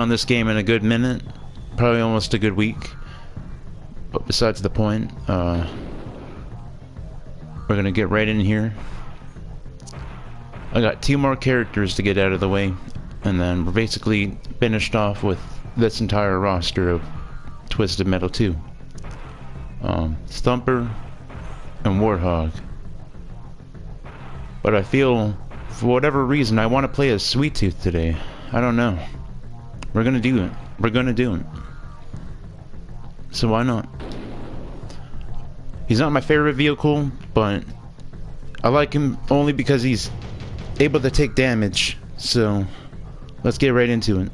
on this game in a good minute, probably almost a good week. But besides the point, we're gonna get right in here. I got 2 more characters to get out of the way, and then we're basically finished off with this entire roster of Twisted Metal 2. Thumper and Warthog. But I feel, for whatever reason, I want to play as Sweet Tooth today. I don't know. We're gonna do it. We're gonna do it. So why not? He's not my favorite vehicle, but I like him only because he's able to take damage. So let's get right into it.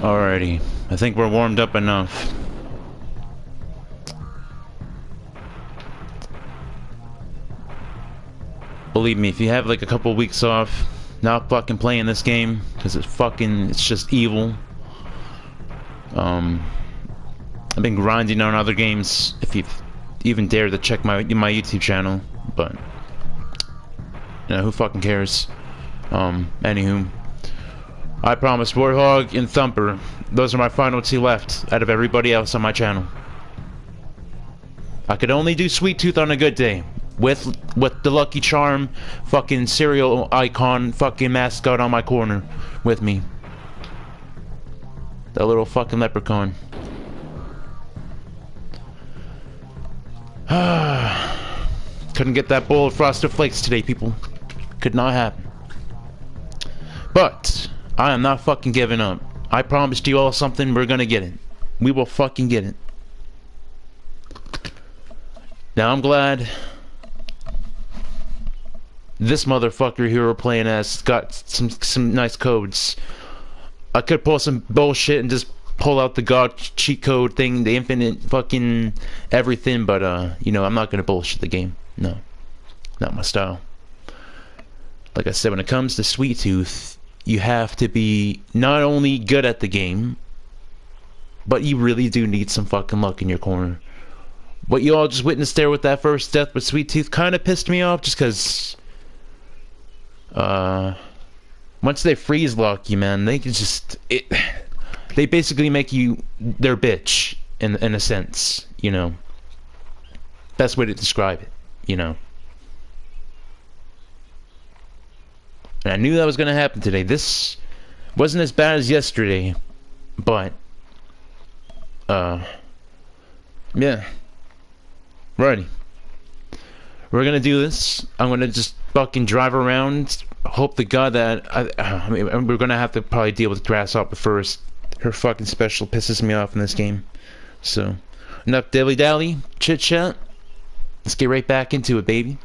Alrighty. I think we're warmed up enough. Believe me, if you have like a couple weeks off, not fucking playing this game, because it's just evil. I've been grinding on other games, if you even dare to check my YouTube channel, but, you know, who fucking cares? Anywho. I promise, Warthog and Thumper, those are my final two left, out of everybody else on my channel. I could only do Sweet Tooth on a good day. With the Lucky Charm, fucking cereal icon, fucking mascot on my corner with me. That little fucking leprechaun. Couldn't get that bowl of Frosted Flakes today, people. Could not happen. But I am not fucking giving up. I promised you all something, we're gonna get it. We will fucking get it. Now I'm glad this motherfucker here we're playing as got some nice codes. I could pull some bullshit and just pull out the god cheat code thing, the infinite fucking everything, but you know, I'm not gonna bullshit the game. No. Not my style. Like I said, when it comes to Sweet Tooth, you have to be not only good at the game, but you really do need some fucking luck in your corner. What you all just witnessed there with that first death with Sweet Tooth kind of pissed me off, just because once they freeze lock you, man, they can just they basically make you their bitch in a sense, you know. Best way to describe it, you know. And I knew that was gonna happen today. This wasn't as bad as yesterday, but yeah. Righty. We're gonna do this. I'm gonna just fucking drive around. Hope to God that I mean, we're gonna have to probably deal with Grasshopper first. Her fucking special pisses me off in this game. So, enough dilly dally, chit chat. Let's get right back into it, baby.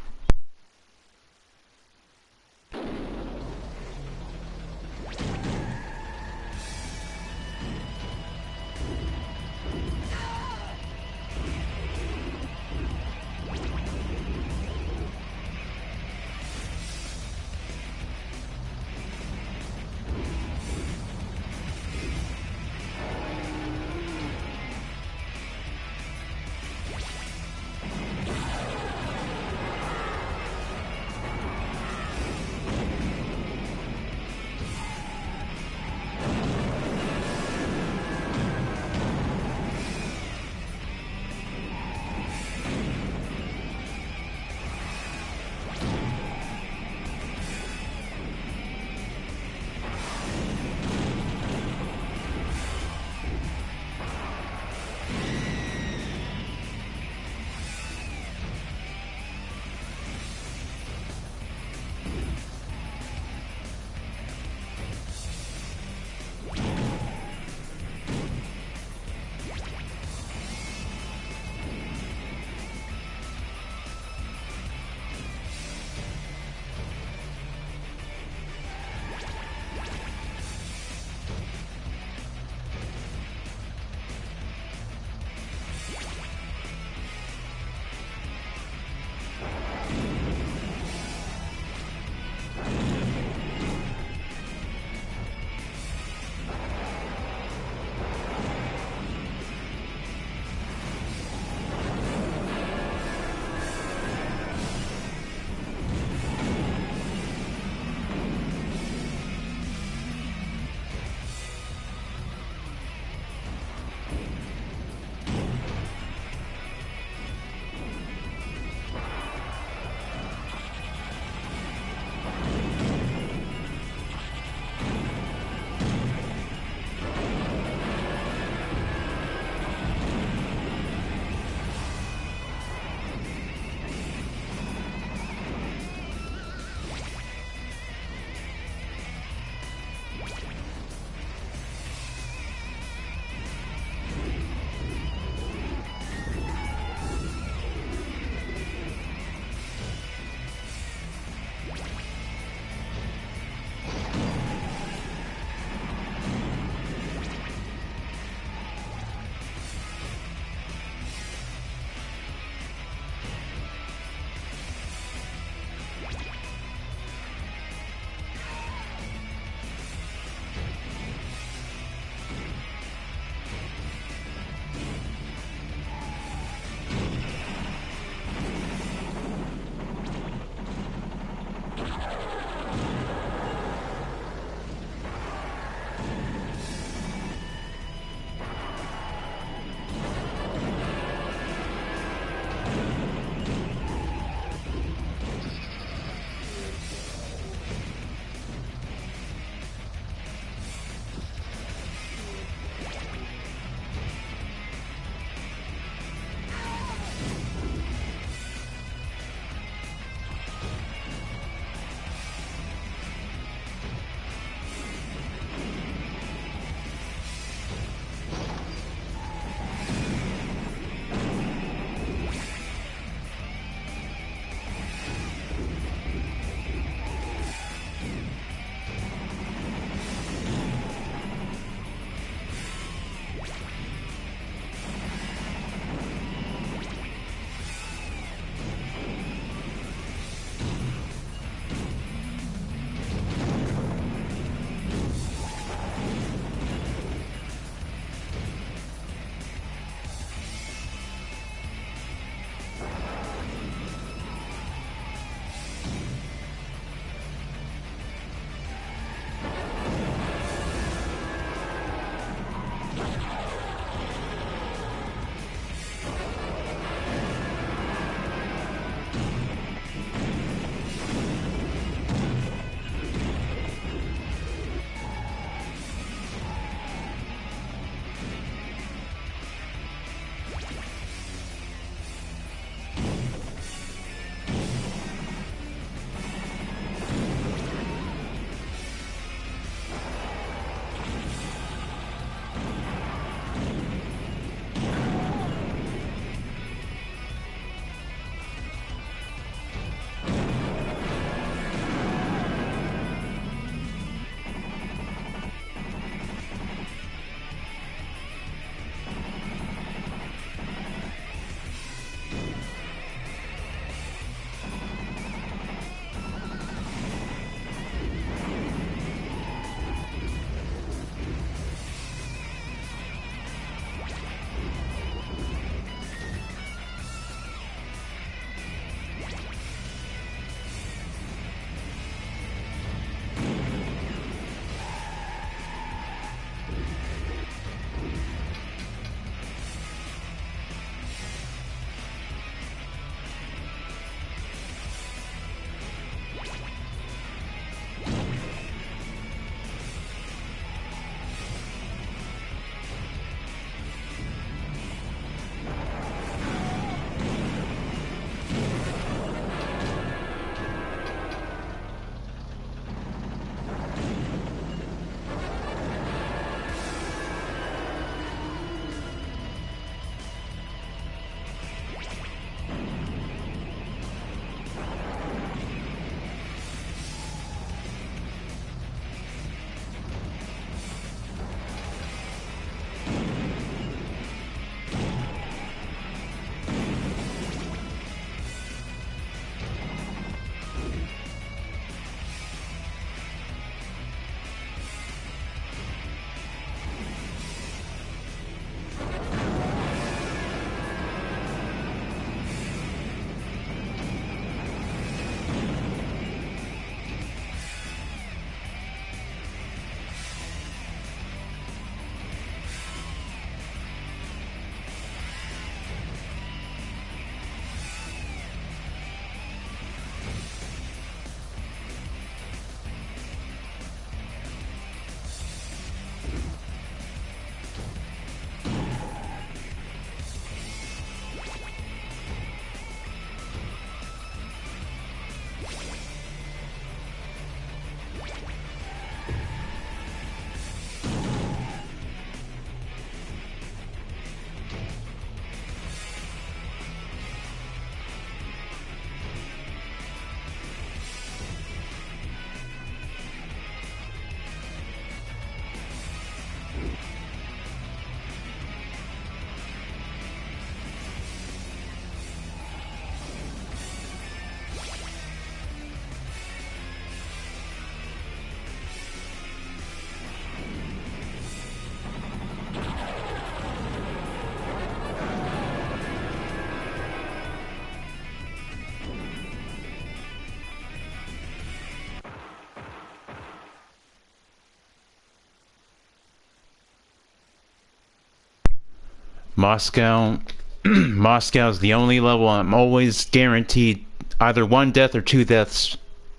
Moscow. Moscow's the only level I'm always guaranteed either one death or two deaths.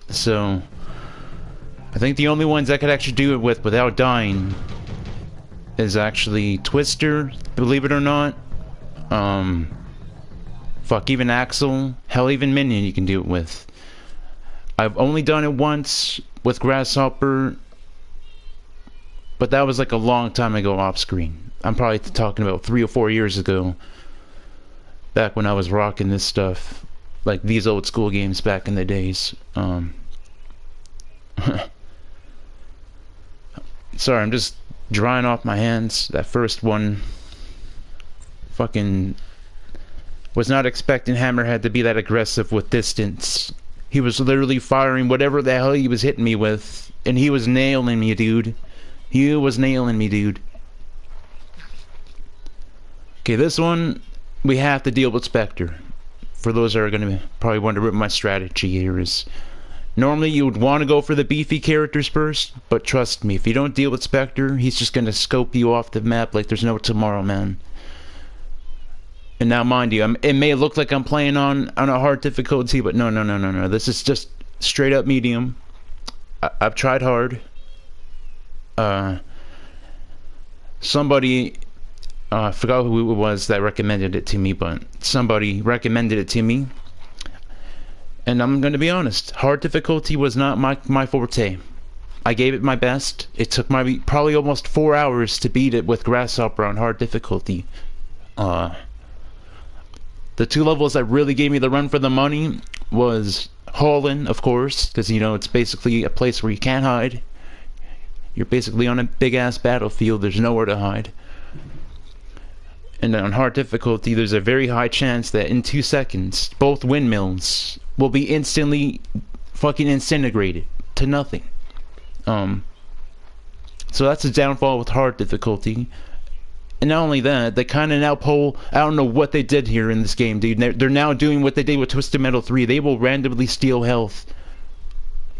So I think the only ones I could actually do it with without dying is actually Twister, believe it or not. Fuck, even Axel. Hell, even Minion you can do it with. I've only done it once with Grasshopper, but that was like a long time ago off screen. I'm probably talking about 3 or 4 years ago. Back when I was rocking this stuff. Like these old school games back in the days. Sorry, I'm just drying off my hands. That first one, fucking, was not expecting Hammerhead to be that aggressive with distance. He was literally firing whatever the hell he was hitting me with, and he was nailing me, dude. He was nailing me, dude. Okay, this one, we have to deal with Spectre. For those that are going to probably wonder what my strategy here is. Normally you would want to go for the beefy characters first, but trust me, if you don't deal with Spectre, he's just going to scope you off the map like there's no tomorrow, man. And now, mind you, it may look like I'm playing on a hard difficulty, but no. This is just straight up medium. I've tried hard. Somebody, I forgot who it was that recommended it to me, but somebody recommended it to me. And I'm going to be honest, hard difficulty was not my forte. I gave it my best. It took probably almost 4 hours to beat it with Grasshopper on hard difficulty. The 2 levels that really gave me the run for the money was Holland, of course, because, you know, it's basically a place where you can't hide. You're basically on a big-ass battlefield. There's nowhere to hide. And on hard difficulty, there's a very high chance that in 2 seconds, both windmills will be instantly fucking disintegrated to nothing. So that's a downfall with hard difficulty. And not only that, they kind of now pull, I don't know what they did here in this game, dude. They're now doing what they did with Twisted Metal 3. They will randomly steal health.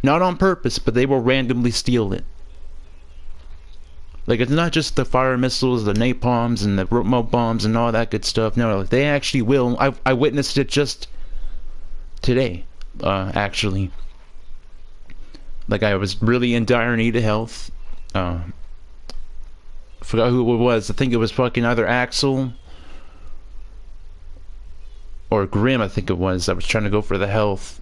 Not on purpose, but they will randomly steal it. Like, it's not just the fire missiles, the napalms, and the remote bombs, and all that good stuff. No, like, they actually will. I witnessed it just today, actually. Like, I was really in dire need of health. Forgot who it was. I think it was fucking either Axel or Grim, I think it was. I was trying to go for the health.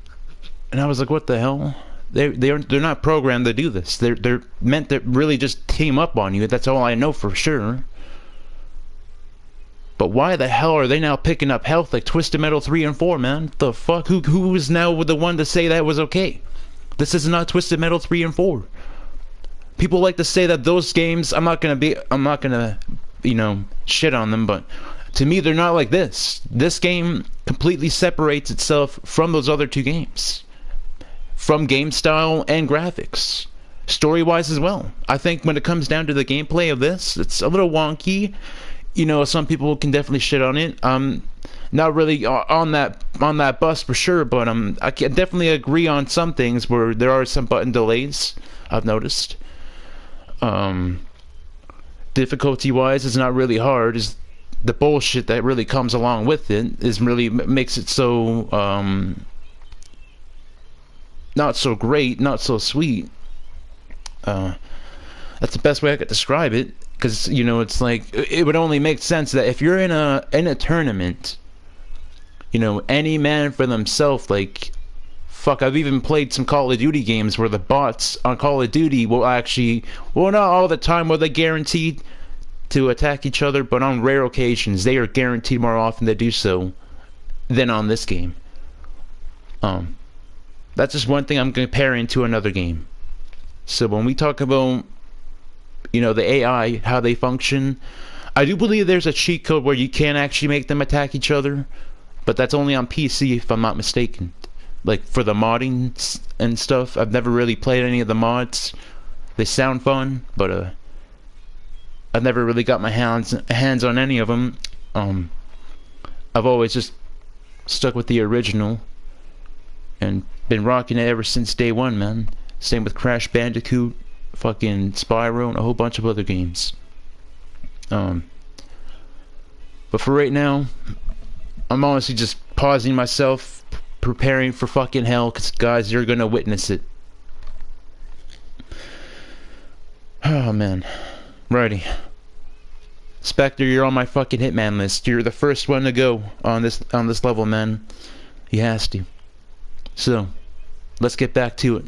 And I was like, what the hell? They're not programmed to do this. They're meant to really just team up on you. That's all I know for sure. But why the hell are they now picking up health like Twisted Metal 3 and 4, man? The fuck? Who is now the one to say that was okay? This is not Twisted Metal 3 and 4. People like to say that those games, I'm not gonna, you know, shit on them, but to me they're not like this. This game completely separates itself from those other 2 games. From game style and graphics. Story-wise as well. I think when it comes down to the gameplay of this, it's a little wonky. You know, some people can definitely shit on it. Not really on that bus for sure, but I can definitely agree on some things where there are some button delays, I've noticed. Difficulty-wise, it's not really hard. Is the bullshit that really comes along with it is really makes it so not so great, not so sweet. That's the best way I could describe it, because, you know, it's like, it would only make sense that if you're in a tournament, you know, any man for themselves, like, fuck, I've even played some Call of Duty games where the bots on Call of Duty will actually, well, not all the time will they guaranteed to attack each other, but on rare occasions, they are guaranteed more often to do so than on this game. That's just one thing I'm comparing to another game. So when we talk about, you know, the AI, how they function, I do believe there's a cheat code where you can actually make them attack each other, but that's only on PC if I'm not mistaken. Like for the modding and stuff, I've never really played any of the mods. They sound fun, but I've never really got my hands on any of them. I've always just stuck with the original and been rocking it ever since day one, man. Same with Crash Bandicoot, fucking Spyro, and a whole bunch of other games. But But for right now, I'm honestly just pausing myself, preparing for fucking hell, because guys, you're gonna witness it. Oh man. Righty. Spectre, you're on my fucking hitman list. You're the first one to go on this level, man. He has to. So, let's get back to it.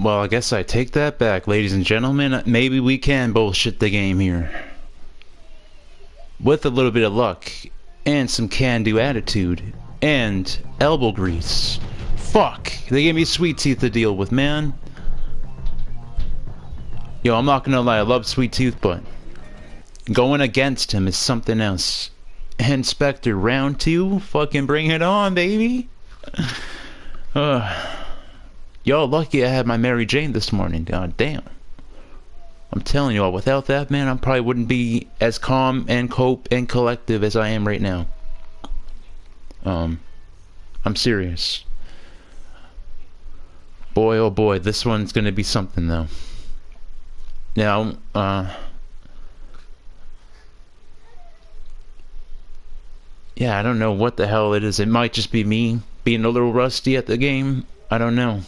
Well, I guess I take that back, ladies and gentlemen. Maybe we can bullshit the game here. With a little bit of luck, and some can-do attitude, and elbow grease. Fuck! They gave me Sweet Tooth to deal with, man. Yo, I'm not gonna lie, I love Sweet Tooth, but going against him is something else. Inspector, round 2? Fucking bring it on, baby! Y'all lucky I had my Mary Jane this morning, god damn. I'm telling y'all, without that, man, I probably wouldn't be as calm and cope and collective as I am right now. I'm serious. Boy, oh boy, this one's gonna be something, though. Now, yeah, I don't know what the hell it is. It might just be me being a little rusty at the game. I don't know.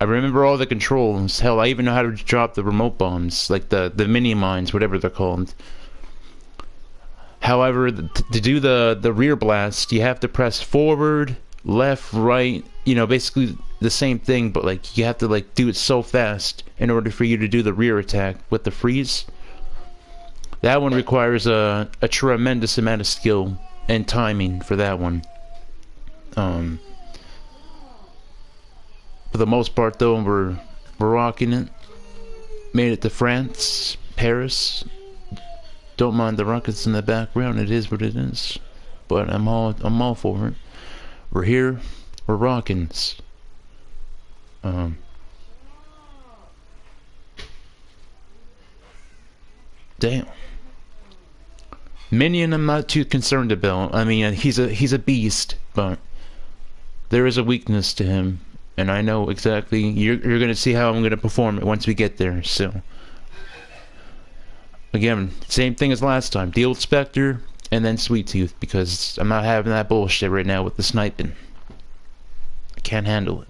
I remember all the controls. Hell, I even know how to drop the remote bombs, like the mini mines, whatever they're called. However, to do the rear blast, you have to press forward, left, right. You know, basically the same thing, but like you have to like do it so fast in order for you to do the rear attack with the freeze. That one requires a tremendous amount of skill and timing for that one. For the most part, though, we're rocking it. Made it to France, Paris. Don't mind the rockets in the background. It is what it is. But I'm all for it. We're here. We're rocking. Damn. Minion, I'm not too concerned about. I mean, he's a beast, but there is a weakness to him. And I know exactly, you're gonna see how I'm gonna perform it once we get there, so. Again, same thing as last time. Deal with Spectre, and then Sweet Tooth, because I'm not having that bullshit right now with the sniping. I can't handle it.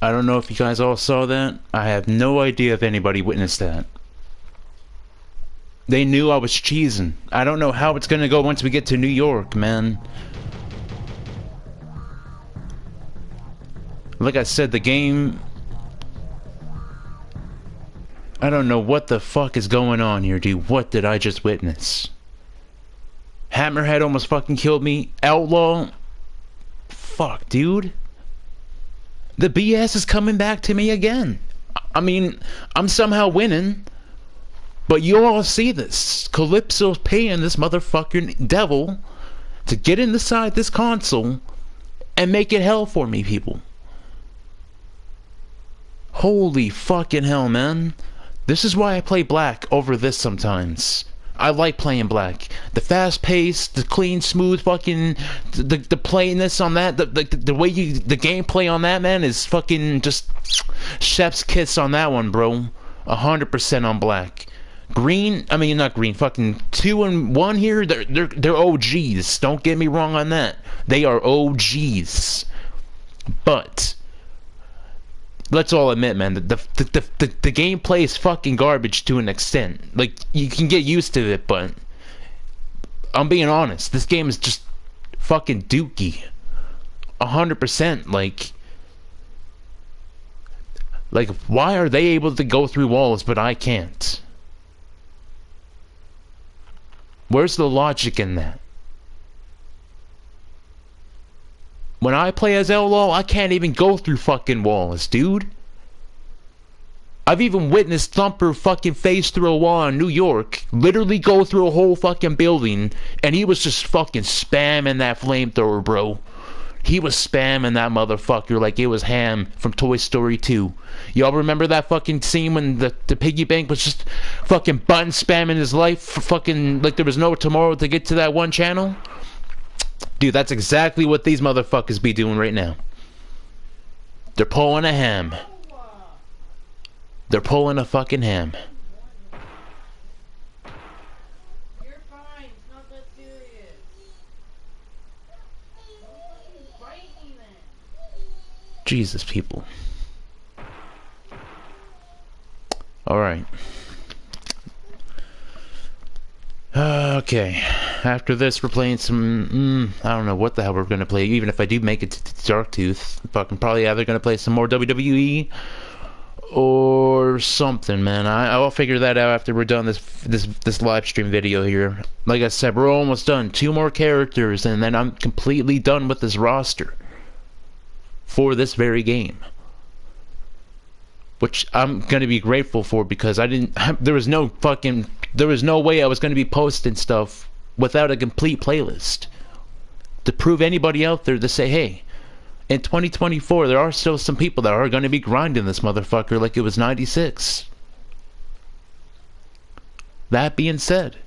I don't know if you guys all saw that. I have no idea if anybody witnessed that. They knew I was cheesing. I don't know how it's gonna go once we get to New York, man. Like I said, the game... I don't know what the fuck is going on here, dude. What did I just witness? Hammerhead almost fucking killed me. Outlaw... Fuck, dude. The BS is coming back to me again. I mean, I'm somehow winning. But you all see this. Calypso's paying this motherfucking devil to get inside this console and make it hell for me, people. Holy fucking hell, man. This is why I play black over this sometimes. I like playing black. The fast pace, the clean, smooth fucking, the plainness on that, the way you, the gameplay on that, man, is fucking just chef's kiss on that one, bro. 100% on black. Green, I mean not green, fucking 2 and 1 here, they're OGs. Don't get me wrong on that. They are OGs. But let's all admit, man, the gameplay is fucking garbage to an extent. Like, you can get used to it, but I'm being honest. This game is just fucking dookie. 100%. Like, why are they able to go through walls, but I can't? Where's the logic in that? When I play as Outlaw, I can't even go through fucking walls, dude. I've even witnessed Thumper fucking phase through a wall in New York, literally go through a whole fucking building, and he was just fucking spamming that flamethrower, bro. He was spamming that motherfucker like it was Ham from Toy Story 2. Y'all remember that fucking scene when the piggy bank was just fucking button spamming his life for fucking like there was no tomorrow to get to that one channel? Dude, that's exactly what these motherfuckers be doing right now. They're pulling a Ham. They're pulling a fucking Ham. You're fine. It's not that serious. Don't fucking bite me then. Jesus, people. Alright. Okay. After this, we're playing some... I don't know what the hell we're gonna play. Even if I do make it to Darktooth, fucking probably either gonna play some more WWE or something, man. I'll figure that out after we're done this live stream video here. Like I said, we're almost done. 2 more characters, and then I'm completely done with this roster for this very game, which I'm gonna be grateful for, because there was no way I was gonna be posting stuff without a complete playlist to prove anybody out there to say, hey, in 2024 there are still some people that are gonna be grinding this motherfucker like it was 96. That being said,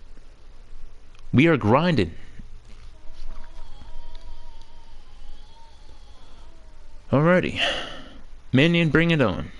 we are grinding. Alrighty, Minion, bring it on.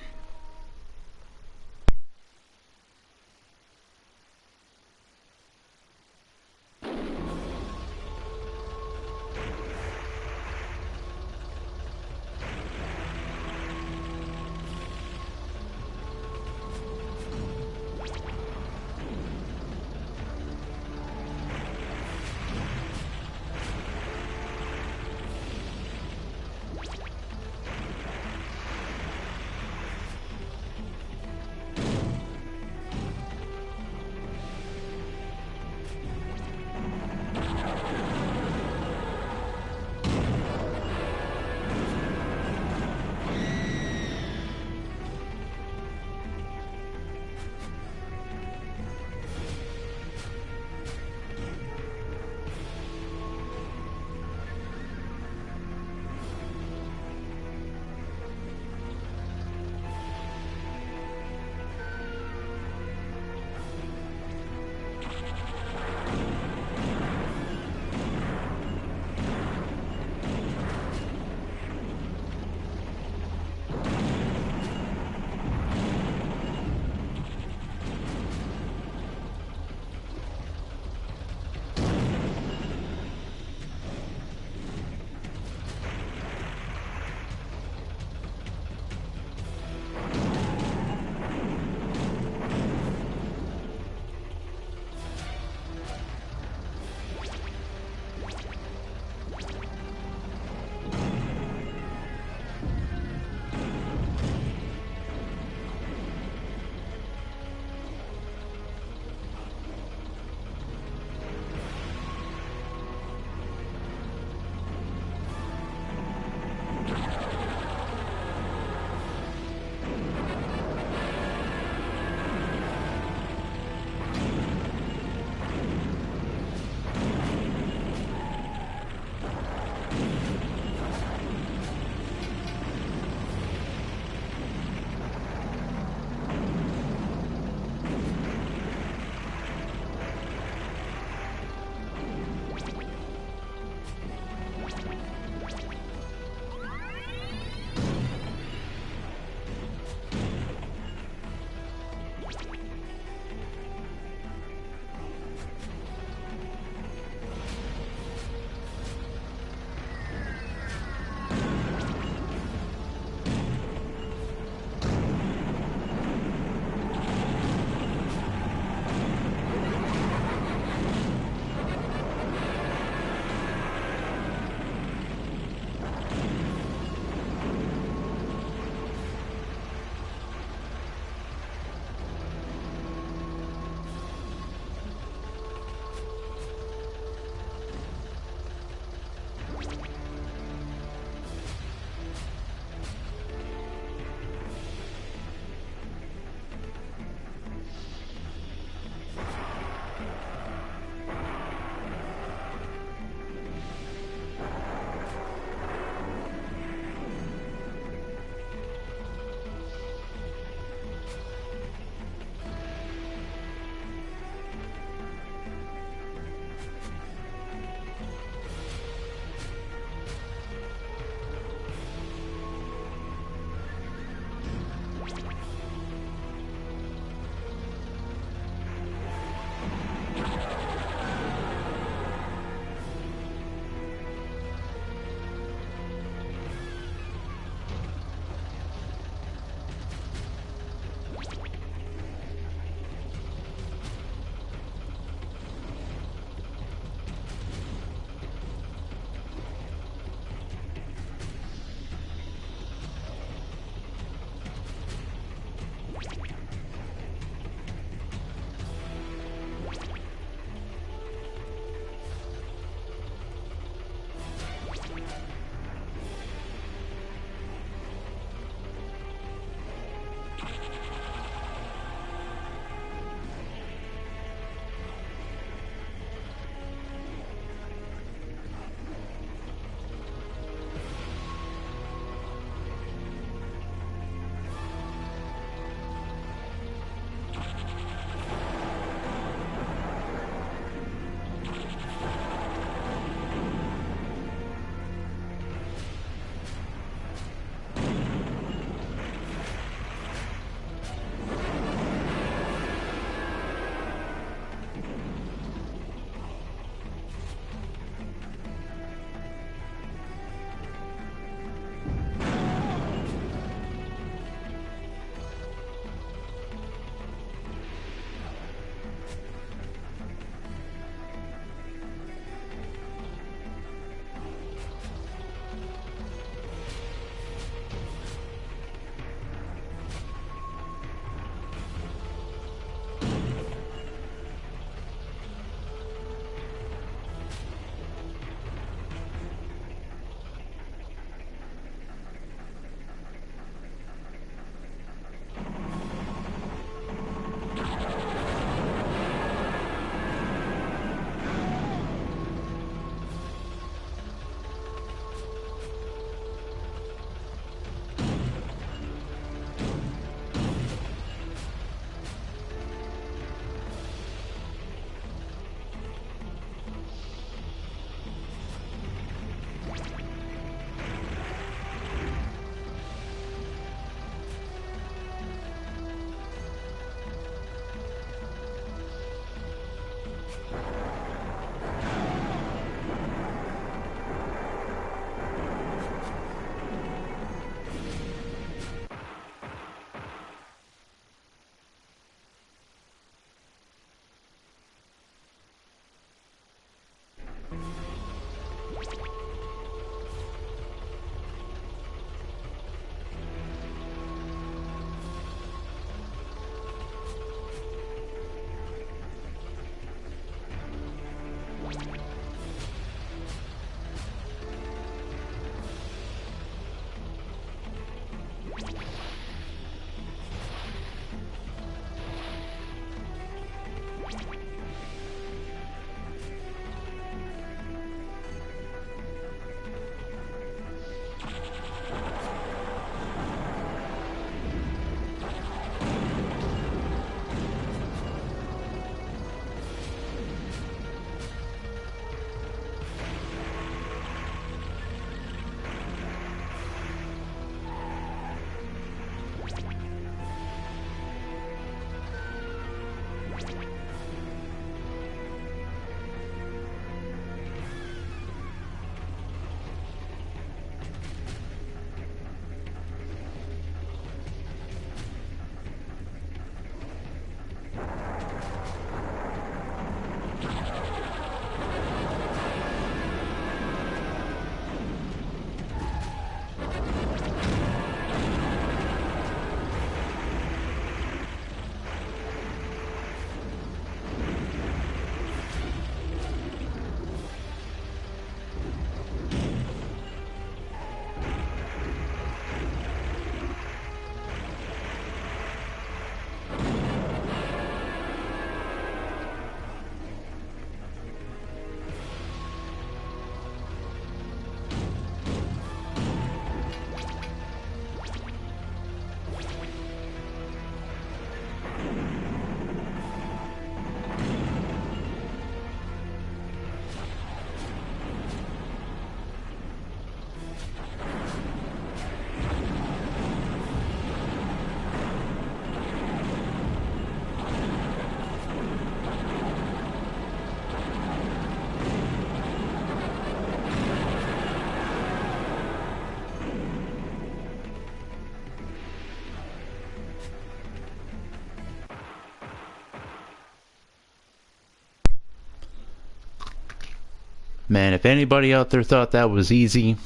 Man, if anybody out there thought that was easy,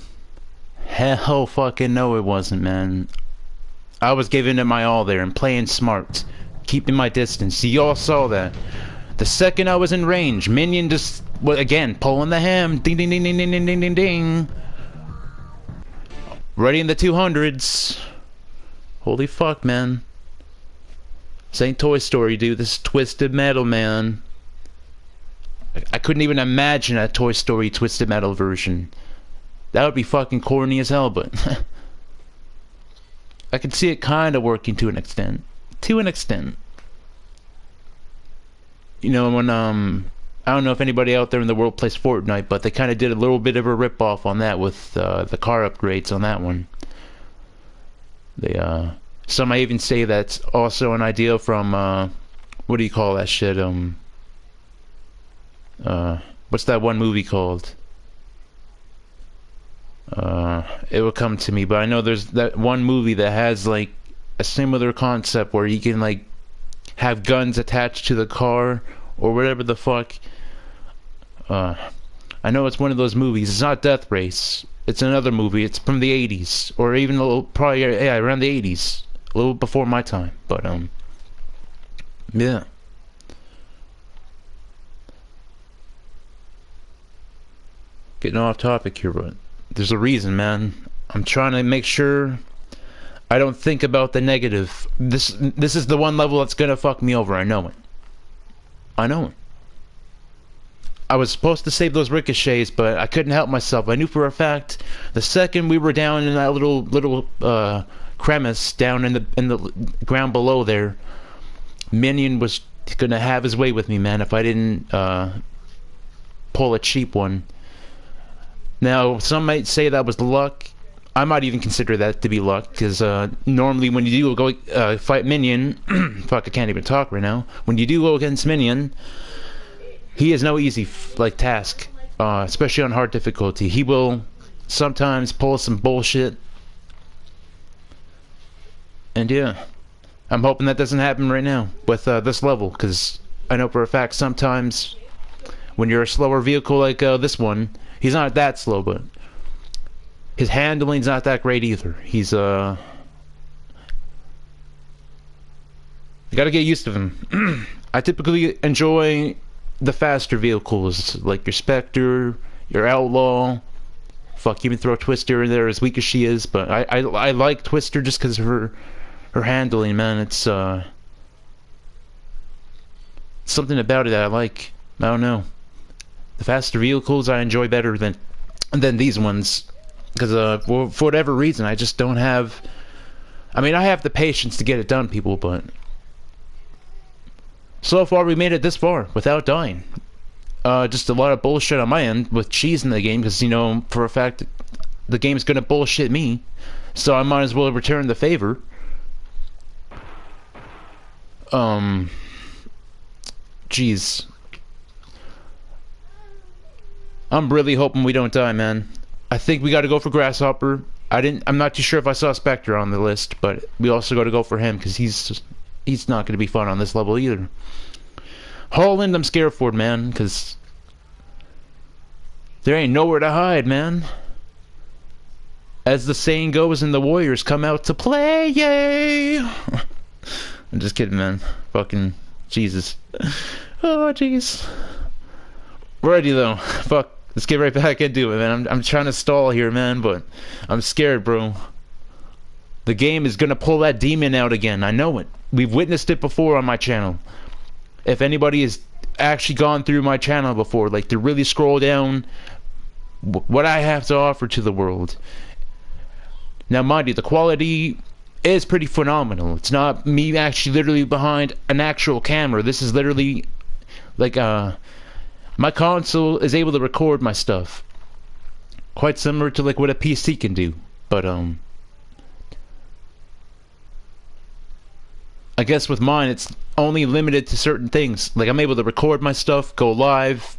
hell fucking no it wasn't, man. I was giving it my all there and playing smart, keeping my distance. You all saw that. The second I was in range, Minion just, well, again, pulling the ham. Ding, ding, ding, ding, ding, ding, ding, ding, ding. Ready in the 200s. Holy fuck, man. This ain't Toy Story, dude. This is Twisted Metal, man. I couldn't even imagine a Toy Story Twisted Metal version. That would be fucking corny as hell, but I could see it kind of working to an extent. To an extent. You know, when, I don't know if anybody out there in the world plays Fortnite, but they kind of did a little bit of a rip-off on that with the car upgrades on that one. They, some might even say that's also an idea from, what do you call that shit, what's that one movie called? It will come to me, but I know there's that one movie that has, like, a similar concept where you can, like, have guns attached to the car, or whatever the fuck. I know it's one of those movies. It's not Death Race. It's another movie. It's from the 80s, or even a little, probably, yeah, around the 80s. A little before my time, but, yeah. Getting off topic here, but there's a reason, man. I'm trying to make sure I don't think about the negative. This is the one level that's gonna fuck me over. I know it. I know it. I was supposed to save those ricochets, but I couldn't help myself. I knew for a fact the second we were down in that little crevice down in the ground below there, Minion was gonna have his way with me, man. If I didn't pull a cheap one. Now, some might say that was luck. I might even consider that to be luck, because normally when you do go fight Minion, fuck, I can't even talk right now. When you do go against Minion, he is no easy task, especially on hard difficulty. He will sometimes pull some bullshit, and yeah, I'm hoping that doesn't happen right now with this level, because I know for a fact sometimes When you're a slower vehicle like this one, he's not that slow, but his handling's not that great either. He's you gotta get used to him. I typically enjoy the faster vehicles, like your Spectre, your Outlaw. Fuck, even throw Twister in there, as weak as she is, but I like Twister just because of her handling, man. It's something about it that I like. I don't know. The faster vehicles I enjoy better than these ones, because for whatever reason I just don't have. I mean, I have the patience to get it done, people, but so far we made it this far without dying. Just a lot of bullshit on my end with cheese in the game, because, you know, for a fact the game's gonna bullshit me, so I might as well return the favor. Jeez. I'm really hoping we don't die, man. I think we gotta go for Grasshopper. I'm not too sure if I saw Spectre on the list, but we also gotta go for him, because he's not gonna be fun on this level either. Holland, I'm scared for, man, because there ain't nowhere to hide, man. As the saying goes, and the Warriors come out to play, yay! I'm just kidding, man. Fucking Jesus. Oh, jeez. Ready though. Fuck. Let's get right back into it, man. I'm trying to stall here, man, but I'm scared, bro. The game is gonna pull that demon out again. I know it. We've witnessed it before on my channel. If anybody has actually gone through my channel before, like, to really scroll down what I have to offer to the world. Now, mind you, the quality is pretty phenomenal. It's not me actually literally behind an actual camera. This is literally like my console is able to record my stuff, quite similar to like what a PC can do. But I guess with mine it's only limited to certain things. Like, I'm able to record my stuff, go live.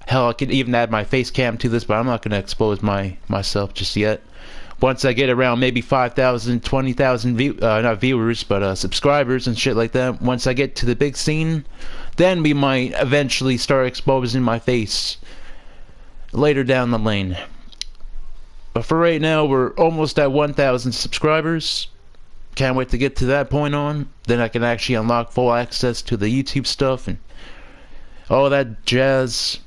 Hell, I could even add my face cam to this, but I'm not going to expose myself just yet. Once I get around maybe 5,000, 20,000 not viewers, but subscribers and shit like that, once I get to the big scene, then we might eventually start exposing my face later down the lane. But for right now, we're almost at 1,000 subscribers. Can't wait to get to that point on. Then I can actually unlock full access to the YouTube stuff and all that jazz.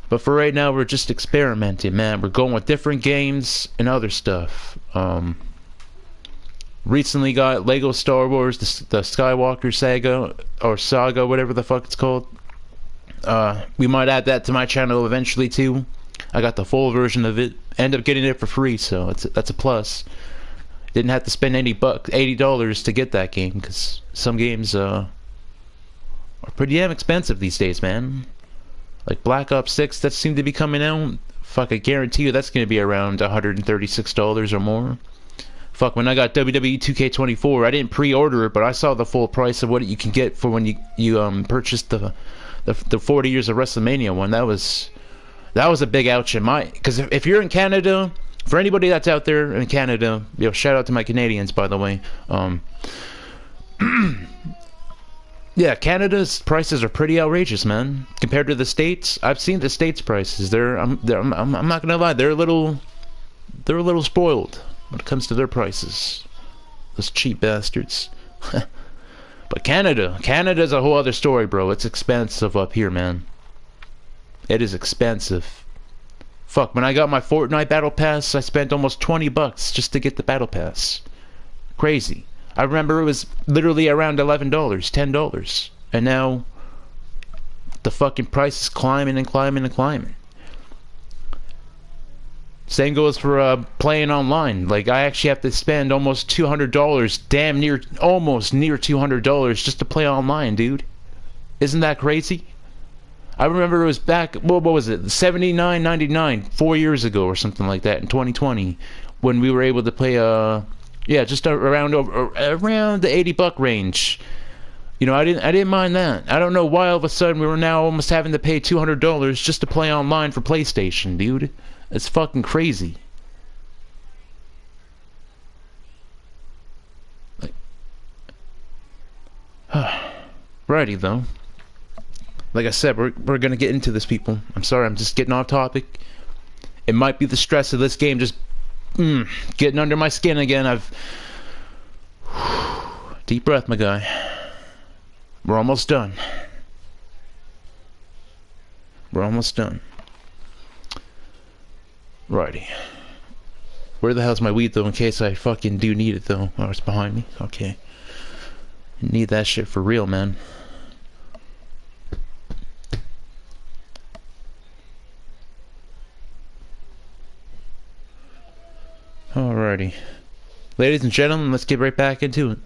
But for right now, we're just experimenting, man. We're going with different games and other stuff. Recently got Lego Star Wars, the Skywalker Saga, or Saga, whatever the fuck it's called. We might add that to my channel eventually too. I got the full version of it. End up getting it for free, so that's a plus. Didn't have to spend $80 to get that game, because some games are pretty damn expensive these days, man. Like Black Ops 6, that seemed to be coming out. Fuck, I guarantee you that's going to be around $136 or more. Fuck, when I got WWE 2K24, I didn't pre-order it, but I saw the full price of what you can get for when you purchased the 40 Years of WrestleMania one. That was a big ouch in my... Because if you're in Canada... For anybody that's out there in Canada, yo, shout out to my Canadians, by the way. Yeah, Canada's prices are pretty outrageous, man. Compared to the States, I've seen the States prices. I'm not gonna lie, they're a little spoiled when it comes to their prices. Those cheap bastards. But Canada's a whole other story, bro. It's expensive up here, man. It is expensive. Fuck, when I got my Fortnite Battle Pass, I spent almost $20 just to get the Battle Pass. Crazy. I remember it was literally around $11, $10. And now, the fucking price is climbing and climbing and climbing. Same goes for playing online. Like, I actually have to spend almost $200, almost near $200 just to play online, dude. Isn't that crazy? I remember it was back, what was it, $79.99 4 years ago or something like that in 2020, when we were able to play yeah, just around the $80 range. You know, I didn't mind that. I don't know why all of a sudden we were now almost having to pay $200 just to play online for PlayStation, dude. It's fucking crazy. Like, righty though. Like I said, we're gonna get into this, people. I'm sorry, I'm just getting off topic. It might be the stress of this game just getting under my skin again. Deep breath, my guy. We're almost done. We're almost done. Righty. Where the hell's my weed, though, in case I fucking do need it, though? Oh, it's behind me? Okay. Need that shit for real, man. Alrighty. Ladies and gentlemen, let's get right back into it.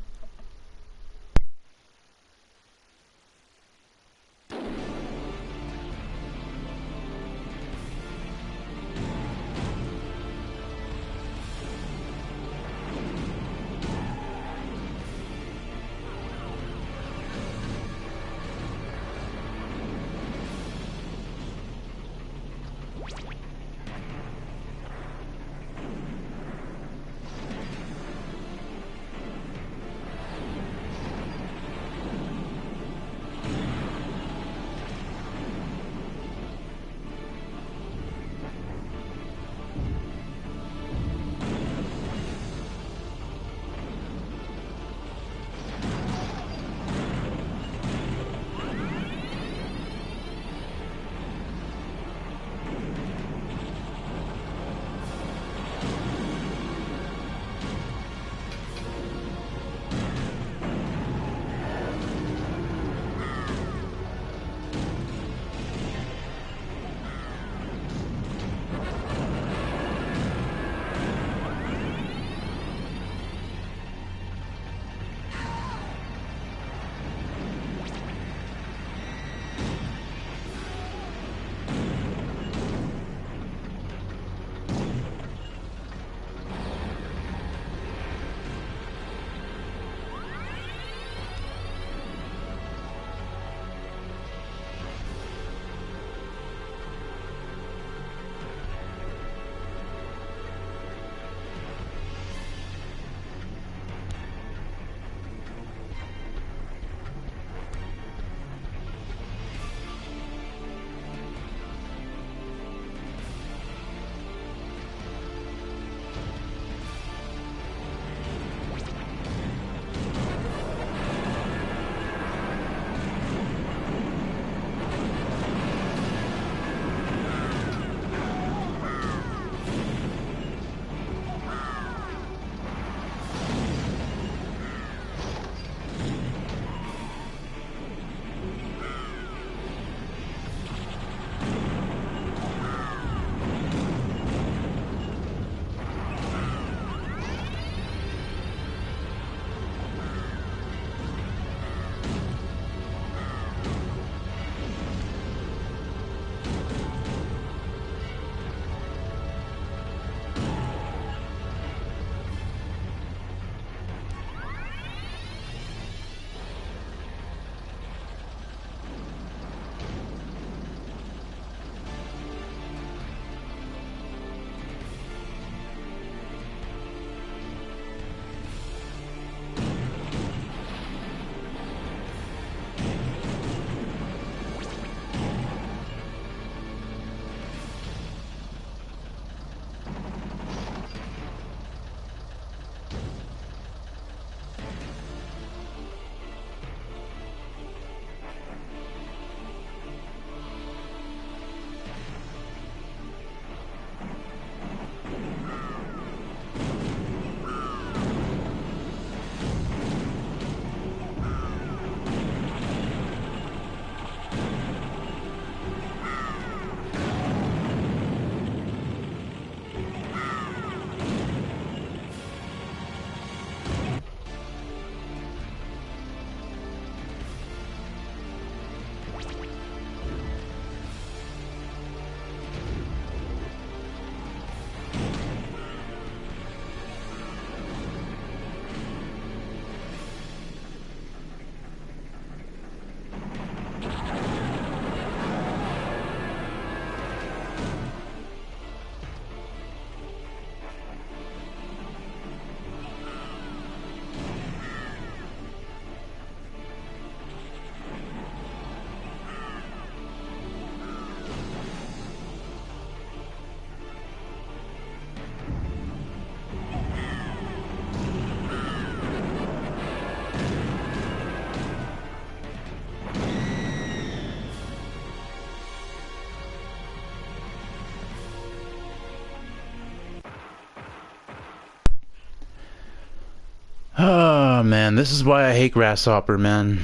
Oh man, this is why I hate Grasshopper, man.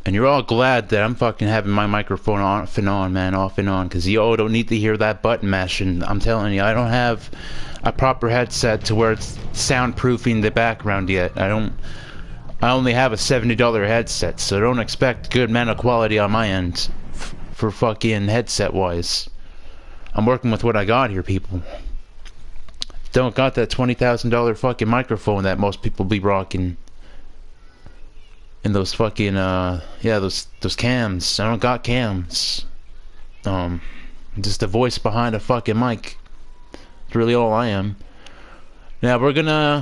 And you're all glad that I'm fucking having my microphone off and on, man, off and on, because you all don't need to hear that button mashing. I'm telling you, I don't have a proper headset to where it's soundproofing the background yet. I only have a $70 headset, so don't expect good amount of quality on my end for fucking headset-wise. I'm working with what I got here, people. Don't got that $20,000 fucking microphone that most people be rocking. And those fucking, yeah, those cams. I don't got cams. Just a voice behind a fucking mic. That's really all I am. Now, we're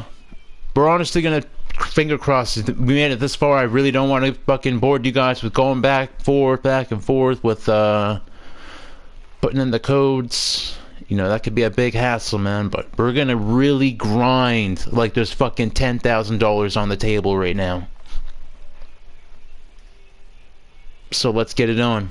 honestly gonna finger cross. We made it this far. I really don't want to fucking board you guys with going back and forth with, putting in the codes. You know, that could be a big hassle, man, but we're gonna really grind like there's fucking $10,000 on the table right now. So let's get it on.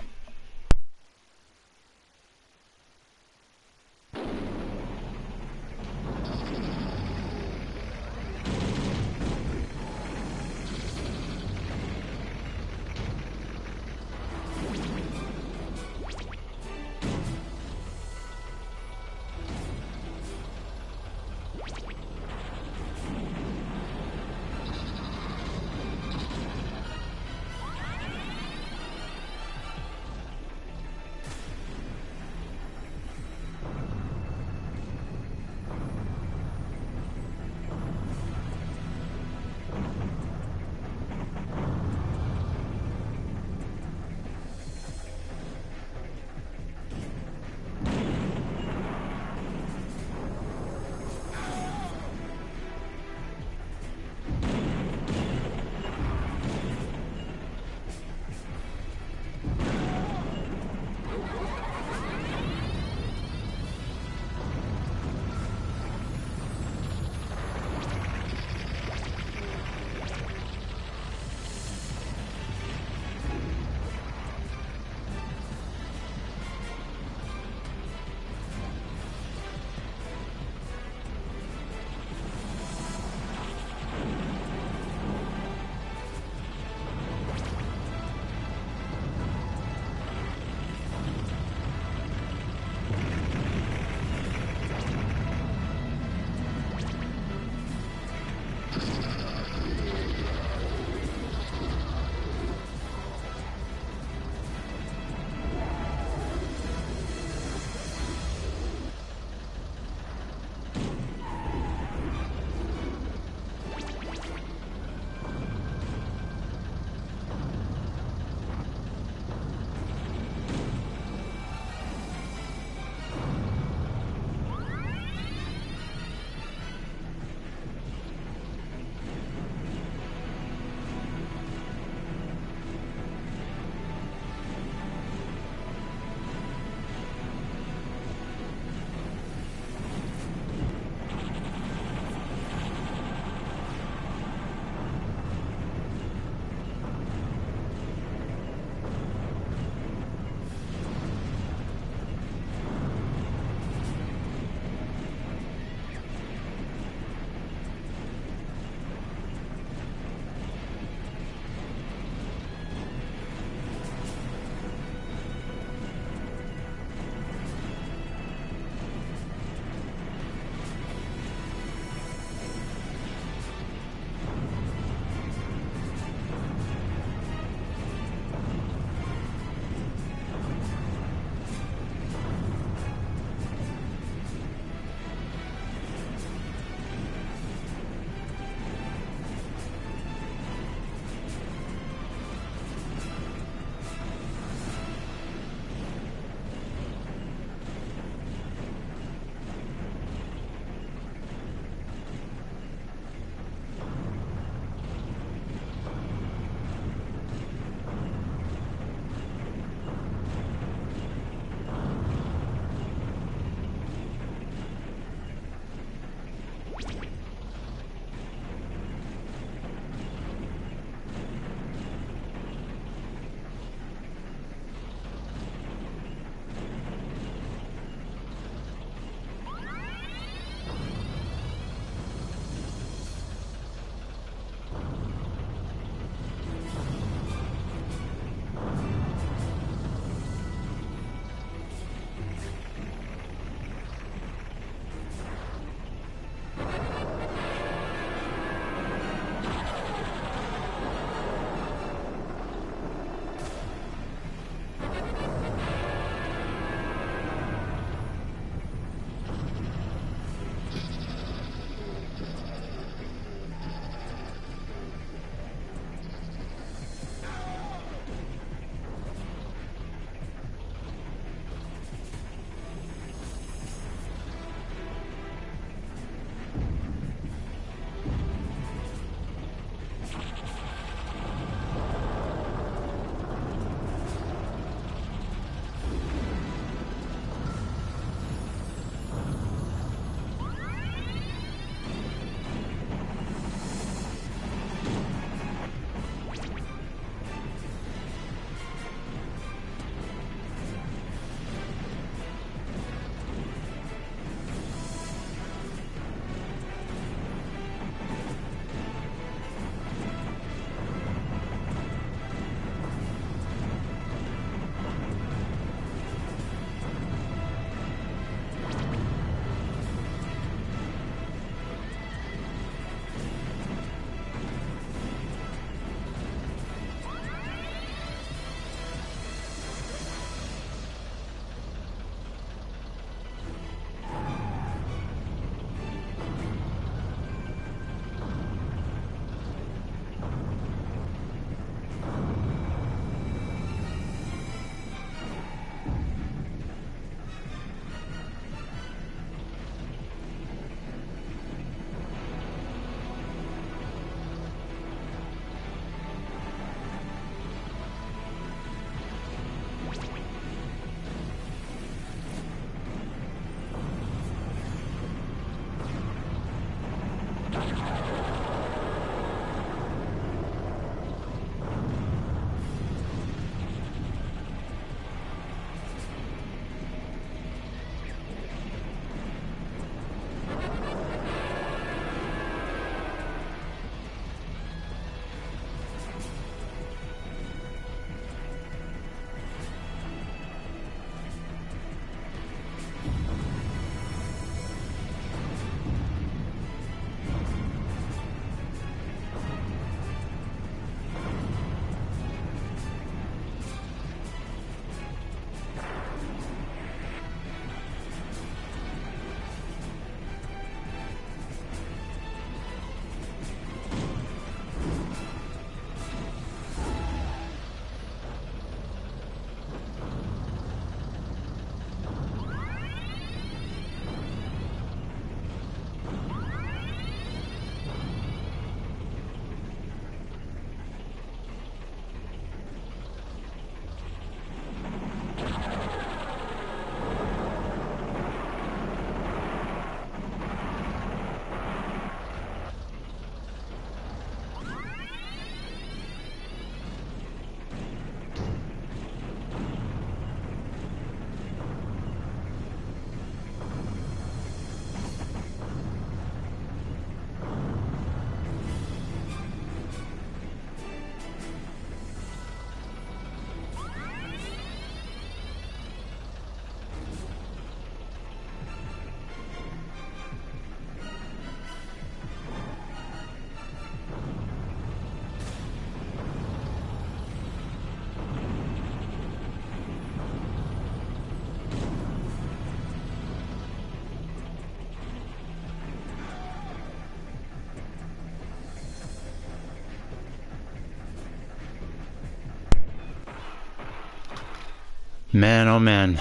Man, oh man.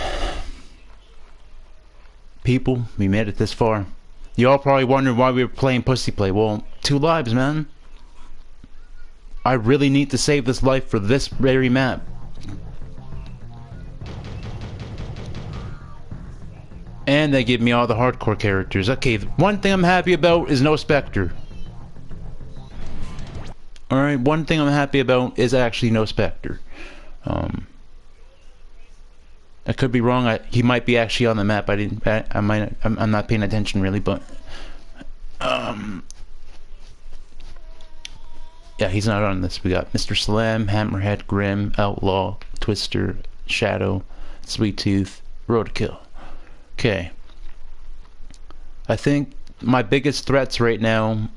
People, we made it this far. Y'all probably wondering why we were playing Pussy Play. Well, 2 lives, man. I really need to save this life for this very map. And they give me all the hardcore characters. Okay, one thing I'm happy about is no Spectre. Alright, one thing I'm happy about is actually no Spectre. I could be wrong. He might be actually on the map. I'm not paying attention really, but yeah, he's not on this. We got Mr. Slam, Hammerhead, Grim, Outlaw, Twister, Shadow, Sweet Tooth, Roadkill. Okay. I think my biggest threats right now.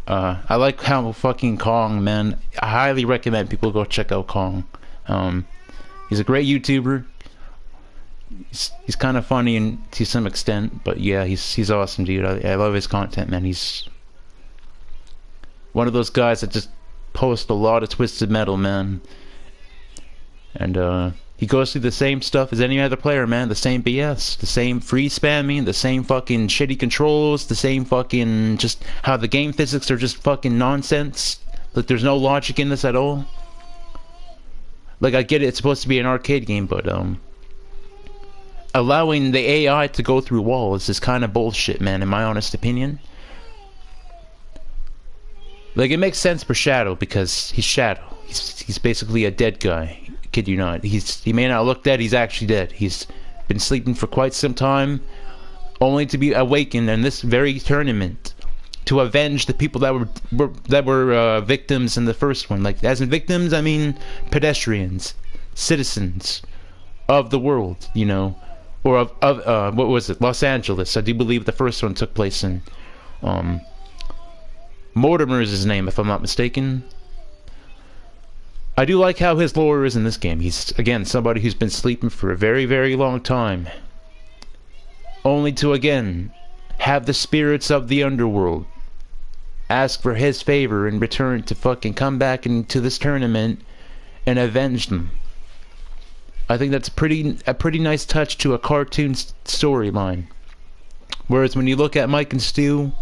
I like how fucking Kong, man. I highly recommend people go check out Kong. He's a great YouTuber. He's kind of funny and to some extent, but yeah, he's awesome, dude. I love his content, man. He's one of those guys that just posts a lot of Twisted Metal, man. And he goes through the same stuff as any other player, man. The same BS, the same free spamming, the same fucking shitty controls, the same fucking just how the game physics are just fucking nonsense. Like there's no logic in this at all. Like, I get it, it's supposed to be an arcade game, but, allowing the AI to go through walls is kind of bullshit, man, in my honest opinion. Like, it makes sense for Shadow, because he's Shadow. He's basically a dead guy. Kid you not. He may not look dead, he's actually dead. He's been sleeping for quite some time, only to be awakened in this very tournament. To avenge the people that were victims in the first one. Like, as in victims, I mean pedestrians, citizens of the world, you know, or of what was it, Los Angeles. I do believe the first one took place in Mortimer is his name, if I'm not mistaken. I do like how his lore is in this game. He's again somebody who's been sleeping for a very, very long time, only to again have the spirits of the underworld ask for his favor in return to fucking come back into this tournament and avenge them. I think that's a pretty nice touch to a cartoon storyline. Whereas when you look at Mike and Stu,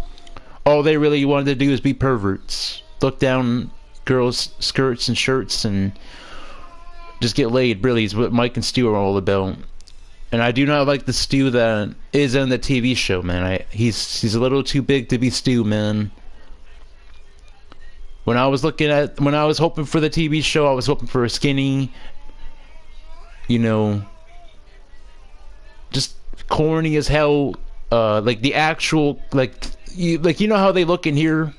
all they really wanted to do is be perverts. Look down girls' skirts and shirts and just get laid, really, is what Mike and Stu are all about. And I do not like the Stu that is in the TV show, man. He's a little too big to be Stu, man. When I was hoping for the TV show, I was hoping for a skinny, you know, just corny as hell, like the actual, you know how they look in here?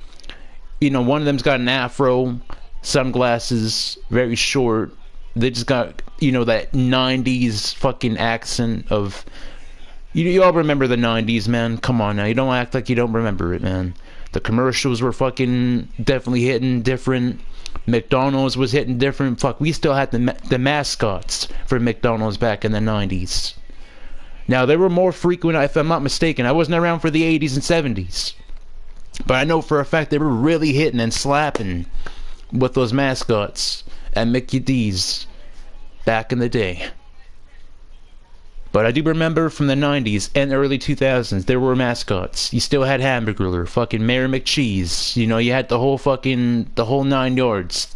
You know, one of them's got an afro, sunglasses, very short. They just got, you know, that 90s fucking accent of... You all remember the 90s, man. Come on now. You don't act like you don't remember it, man. The commercials were fucking definitely hitting different. McDonald's was hitting different. Fuck, we still had the mascots for McDonald's back in the 90s. Now, they were more frequent, if I'm not mistaken. I wasn't around for the 80s and 70s. But I know for a fact they were really hitting and slapping with those mascots at Mickey D's back in the day. But I do remember from the 90s and early 2000s, there were mascots. You still had Hamburglar, fucking Mayor McCheese. You know, you had the whole 9 yards.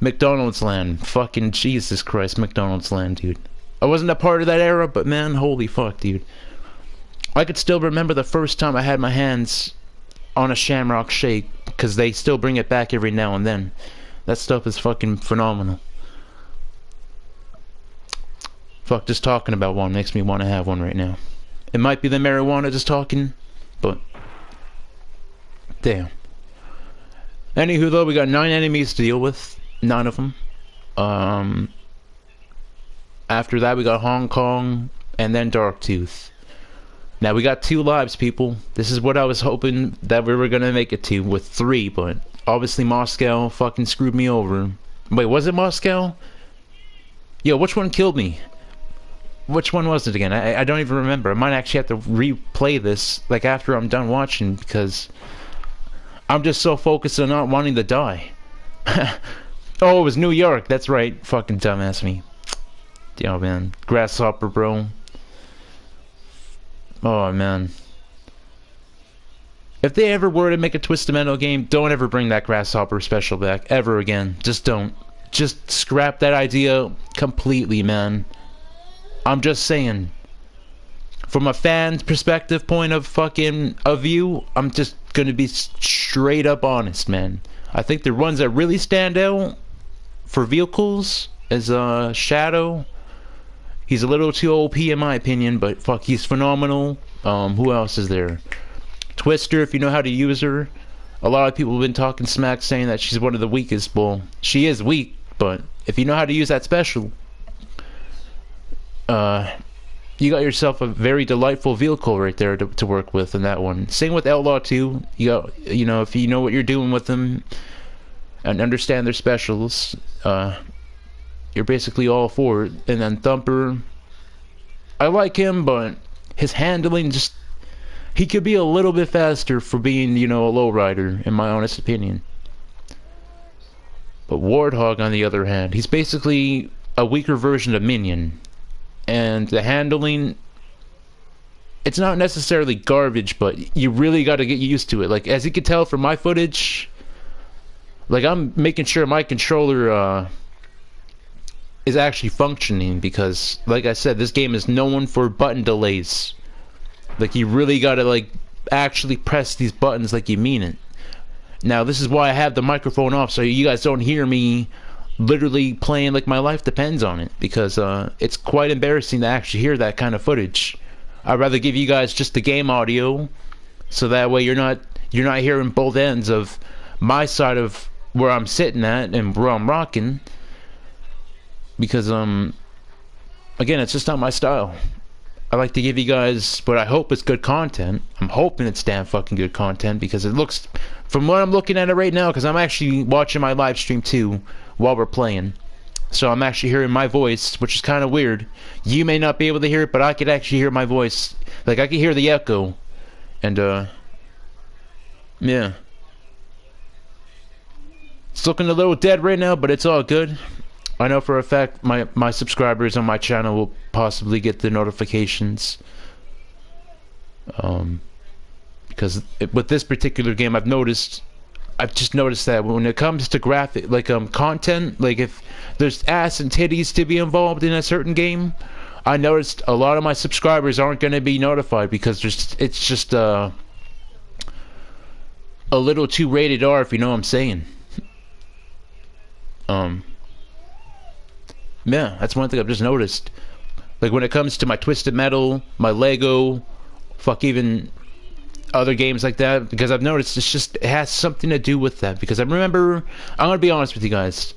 McDonald's Land. Fucking Jesus Christ, McDonald's Land, dude. I wasn't a part of that era, but man, holy fuck, dude. I could still remember the first time I had my hands on a Shamrock Shake, because they still bring it back every now and then. That stuff is fucking phenomenal. Fuck, just talking about one makes me want to have one right now. It might be the marijuana just talking, but... damn. Anywho, though, we got 9 enemies to deal with. 9 of them. After that, we got Hong Kong, and then Darktooth. Now, we got 2 lives, people. This is what I was hoping that we were gonna make it to, with 3, but... obviously, Moscow fucking screwed me over. Wait, was it Moscow? Yo, which one killed me? Which one was it again? I don't even remember. I might actually have to replay this, like, after I'm done watching, because I'm just so focused on not wanting to die. Oh, it was New York. That's right. Fucking dumbass me. Oh man, Grasshopper, bro. Oh man. If they ever were to make a Twisted Metal game, don't ever bring that Grasshopper special back ever again. Just don't. Just scrap that idea completely, man. I'm just saying. From a fan's perspective point of view, I'm just gonna be straight up honest, man. I think the ones that really stand out for vehicles is Shadow. He's a little too OP in my opinion, but fuck, he's phenomenal. Who else is there? Twister, if you know how to use her. A lot of people have been talking smack saying that she's one of the weakest. Well, she is weak, but if you know how to use that special, you got yourself a very delightful vehicle right there to work with in that one. Same with Outlaw 2. You know, if you know what you're doing with them and understand their specials, you're basically all for it. And then Thumper, I like him, but his handling just... He could be a little bit faster for being, you know, a lowrider, in my honest opinion. But Warthog, on the other hand, he's basically a weaker version of Minion. And the handling, it's not necessarily garbage, but you really got to get used to it. Like, as you can tell from my footage, like, I'm making sure my controller is actually functioning, because, like I said, this game is known for button delays. Like, you really gotta, like, actually press these buttons like you mean it. Now, this is why I have the microphone off, so you guys don't hear me literally playing like my life depends on it. Because, it's quite embarrassing to actually hear that kind of footage. I'd rather give you guys just the game audio, so that way you're not hearing both ends of my side of where I'm sitting at and where I'm rocking. Because, again, it's just not my style. I like to give you guys what I hope is good content. I'm hoping it's damn fucking good content, because it looks, from what I'm looking at it right now, because I'm actually watching my live stream too while we're playing, so I'm actually hearing my voice, which is kind of weird. You may not be able to hear it, but I could actually hear my voice. Like, I could hear the echo. And yeah, it's looking a little dead right now, but it's all good. I know for a fact my subscribers on my channel will possibly get the notifications. Because with this particular game, I've just noticed that when it comes to graphic, like content, like if there's ass and titties to be involved in a certain game, I noticed a lot of my subscribers aren't going to be notified, because it's just a little too rated R, if you know what I'm saying. Yeah, that's one thing I've just noticed. Like, when it comes to my Twisted Metal, my Lego, fuck, even other games like that, because I've noticed it has something to do with that. Because I remember, I'm gonna be honest with you guys,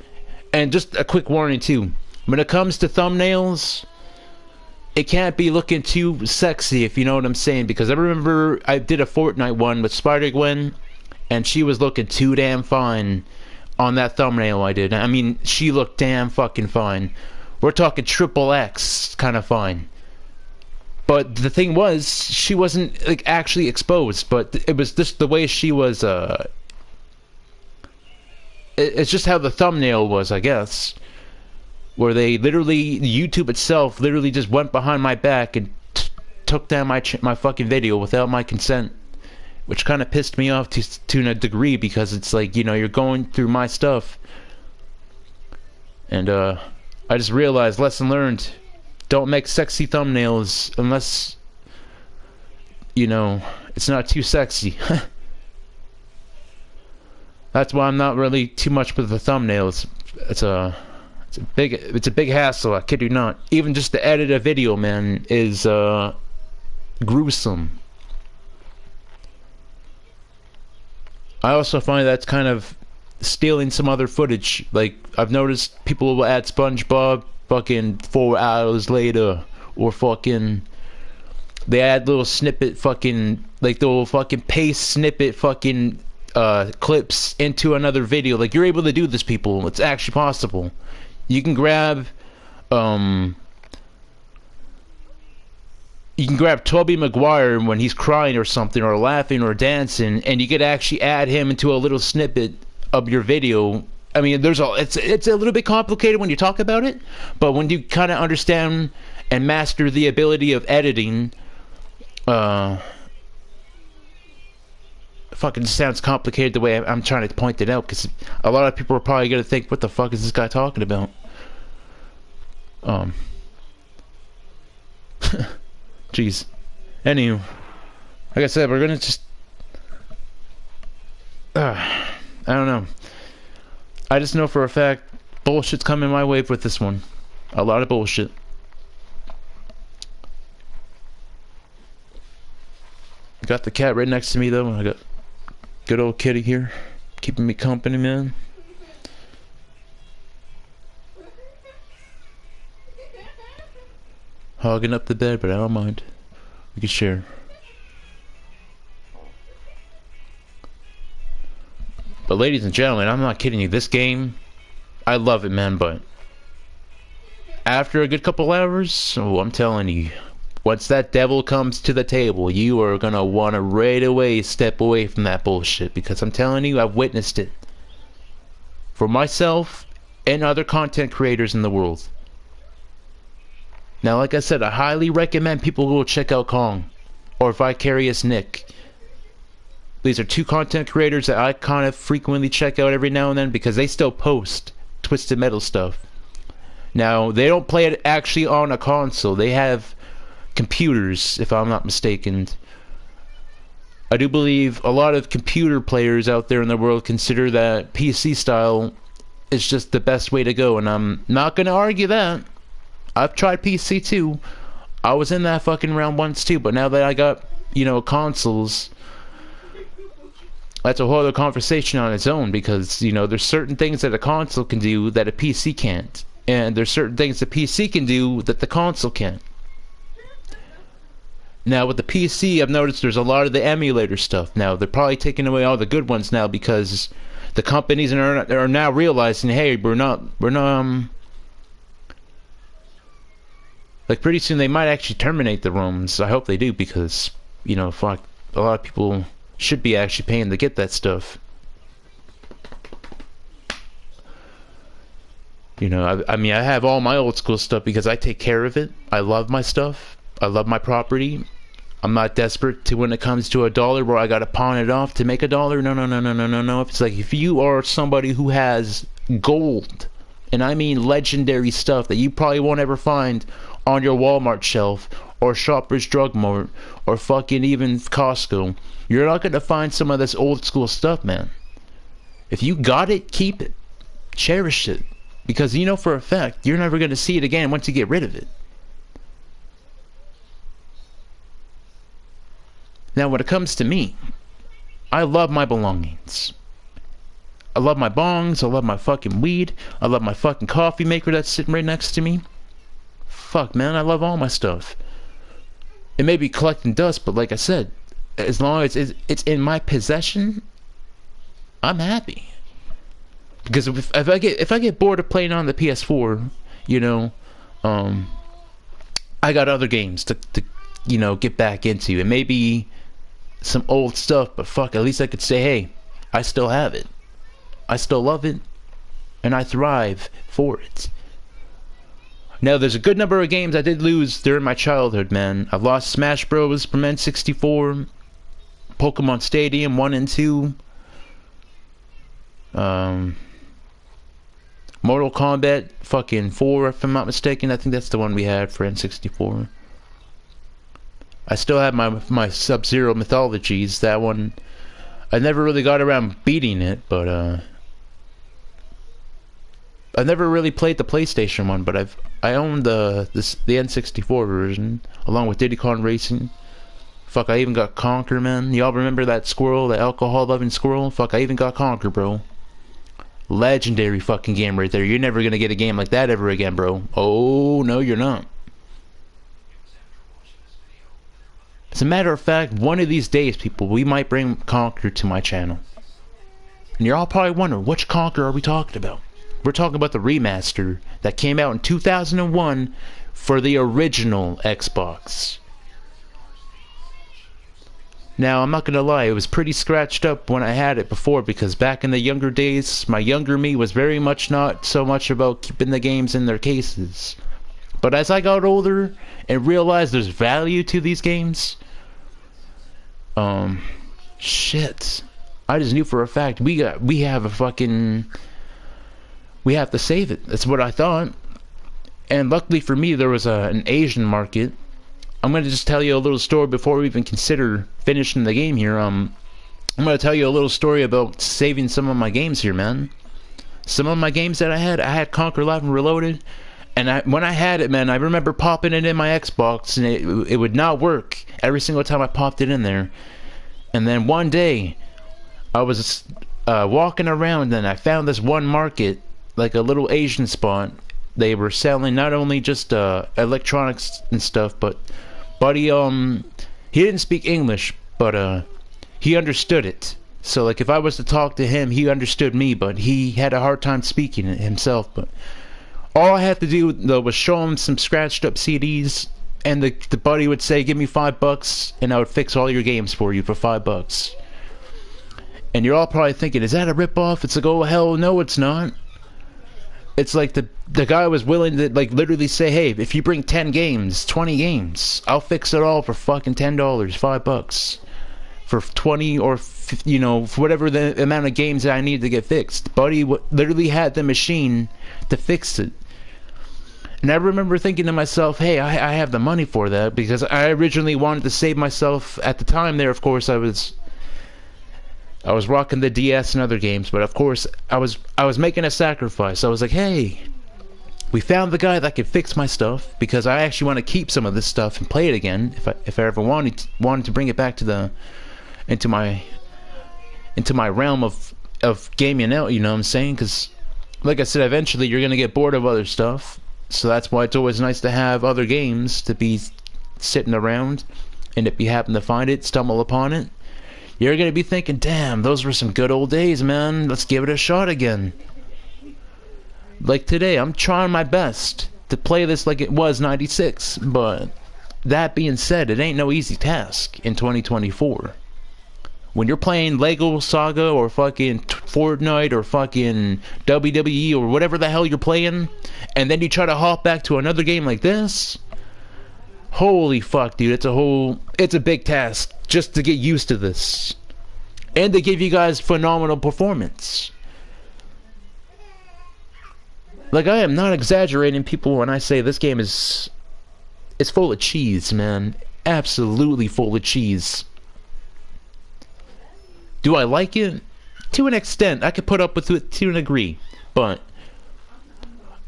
and just a quick warning too, when it comes to thumbnails, it can't be looking too sexy, if you know what I'm saying. Because I remember I did a Fortnite one with Spider-Gwen, and she was looking too damn fine on that thumbnail I did. I mean, she looked damn fucking fine. We're talking XXX kind of fine. But the thing was, she wasn't, like, actually exposed, but it was just the way she was, it's just how the thumbnail was, I guess. Where they literally, YouTube itself literally just went behind my back and took down my fucking video without my consent. Which kind of pissed me off to a degree, because it's like, you know, you're going through my stuff. And, I just realized, lesson learned, don't make sexy thumbnails unless, you know, it's not too sexy. That's why I'm not really too much with the thumbnails. It's a big hassle, I kid you not. Even just to edit a video, man, is, gruesome. I also find that's kind of stealing some other footage. Like, I've noticed people will add SpongeBob fucking 4 hours later, or fucking they add little snippet fucking, like, they'll fucking paste snippet fucking clips into another video. Like, you're able to do this, people. It's actually possible. You can grab Tobey Maguire when he's crying or something, or laughing or dancing, and you could actually add him into a little snippet of your video I mean, it's a little bit complicated when you talk about it, but when you kind of understand and master the ability of editing, fucking sounds complicated the way I'm trying to point it out, because a lot of people are probably gonna think, what the fuck is this guy talking about? Jeez. Anywho, like I said, we're gonna just I don't know. I just know for a fact bullshit's coming my way with this one. A lot of bullshit. Got the cat right next to me though. I got good old kitty here, keeping me company, man. Hogging up the bed, but I don't mind. We can share. But ladies and gentlemen, I'm not kidding you. This game, I love it, man. But after a good couple hours, oh, I'm telling you, once that devil comes to the table, you are gonna want to right away step away from that bullshit. Because I'm telling you, I've witnessed it. For myself and other content creators in the world. Now, like I said, I highly recommend people go check out Kong. Or Vicarious Nick. These are two content creators that I kind of frequently check out every now and then because they still post Twisted Metal stuff. Now, they don't play it actually on a console. They have computers, if I'm not mistaken. I do believe a lot of computer players out there in the world consider that PC style is just the best way to go, and I'm not going to argue that. I've tried PC too. I was in that fucking round once too, but now that I got, you know, consoles, that's a whole other conversation on its own, because, you know, there's certain things that a console can do that a PC can't. And there's certain things the PC can do that the console can't. Now, with the PC, I've noticed there's a lot of the emulator stuff. Now, they're probably taking away all the good ones now because the companies are now realizing, hey, we're not, like, pretty soon they might actually terminate the ROMs. I hope they do, because, you know, fuck, a lot of people should be actually paying to get that stuff. You know, I mean, I have all my old school stuff because I take care of it. I love my stuff. I love my property. I'm not desperate to when it comes to $1 where I gotta pawn it off to make $1. No. It's like, if you are somebody who has gold, and I mean legendary stuff that you probably won't ever find on your Walmart shelf, or Shoppers Drug Mart, or fucking even Costco, you're not gonna find some of this old school stuff, man. If you got it, keep it. Cherish it. Because you know for a fact, you're never gonna see it again once you get rid of it. Now, when it comes to me, I love my belongings. I love my bongs, I love my fucking weed, I love my fucking coffee maker that's sitting right next to me. Fuck, man, I love all my stuff. It may be collecting dust, but like I said, as long as it's in my possession, I'm happy. Because if I get bored of playing on the PS4, you know, I got other games to you know, get back into. It may be some old stuff, but fuck, at least I could say, hey, I still have it. I still love it, and I thrive for it. Now, there's a good number of games I did lose during my childhood, man. I've lost Smash Bros. From N64, Pokemon Stadium 1 and 2, Mortal Kombat fucking 4, if I'm not mistaken. I think that's the one we had for N64. I still have my Sub-Zero Mythologies. That one, I never really got around beating it, but I never really played the PlayStation one, but I own the N64 version along with Diddy Kong Racing. Fuck, I even got Conker, man. Y'all remember that squirrel, the alcohol-loving squirrel? Fuck, I even got Conker, bro. Legendary fucking game right there. You're never gonna get a game like that ever again, bro. Oh, no, you're not. As a matter of fact, one of these days, people, we might bring Conker to my channel. And you're all probably wondering, which Conker are we talking about? We're talking about the remaster that came out in 2001 for the original Xbox. Now, I'm not gonna lie, it was pretty scratched up when I had it before, because back in the younger days, my younger me was very much not so much about keeping the games in their cases. But as I got older and realized there's value to these games, shit. I just knew for a fact we have a fucking, we have to save it. That's what I thought. And luckily for me, there was an Asian market. I'm gonna just tell you a little story before we even consider finishing the game here. I'm gonna tell you a little story about saving some of my games here, man. Some of my games that I had Conquer Live and Reloaded, and when I had it, man, I remember popping it in my Xbox, and it would not work every single time I popped it in there. And then one day, I was walking around, and I found this one market, like a little Asian spot. They were selling not only just electronics and stuff, but buddy, he didn't speak English, but he understood it. So like if I was to talk to him, he understood me, but he had a hard time speaking it himself. But all I had to do though was show him some scratched up CDs, and the buddy would say, "Give me $5, and I would fix all your games for you for $5." And you're all probably thinking, "Is that a ripoff?" It's like, oh hell no, it's not. It's like the guy was willing to like literally say, "Hey, if you bring 10 games, 20 games, I'll fix it all for fucking $10, $5 for 20 or you know, for whatever the amount of games that I need to get fixed." Buddy literally had the machine to fix it. And I remember thinking to myself, "Hey, I have the money for that," because I originally wanted to save myself at the time. There, of course, I was rocking the DS and other games, but of course I was making a sacrifice. I was like, "Hey, we found the guy that could fix my stuff, because I actually want to keep some of this stuff and play it again if I ever wanted to bring it back to into my realm of gaming out." You know what I'm saying? Because like I said, eventually you're gonna get bored of other stuff, so that's why it's always nice to have other games to be sitting around, and if you happen to find it, stumble upon it, you're gonna be thinking, "Damn, those were some good old days, man. Let's give it a shot again." Like today, I'm trying my best to play this like it was '96, but that being said, it ain't no easy task in 2024. When you're playing Lego Saga or fucking Fortnite or fucking WWE or whatever the hell you're playing, and then you try to hop back to another game like this, holy fuck, dude, it's a big task just to get used to this. And they give you guys phenomenal performance. Like, I am not exaggerating, people, when I say this game is full of cheese, man. Absolutely full of cheese. Do I like it? To an extent. I could put up with it to a degree. But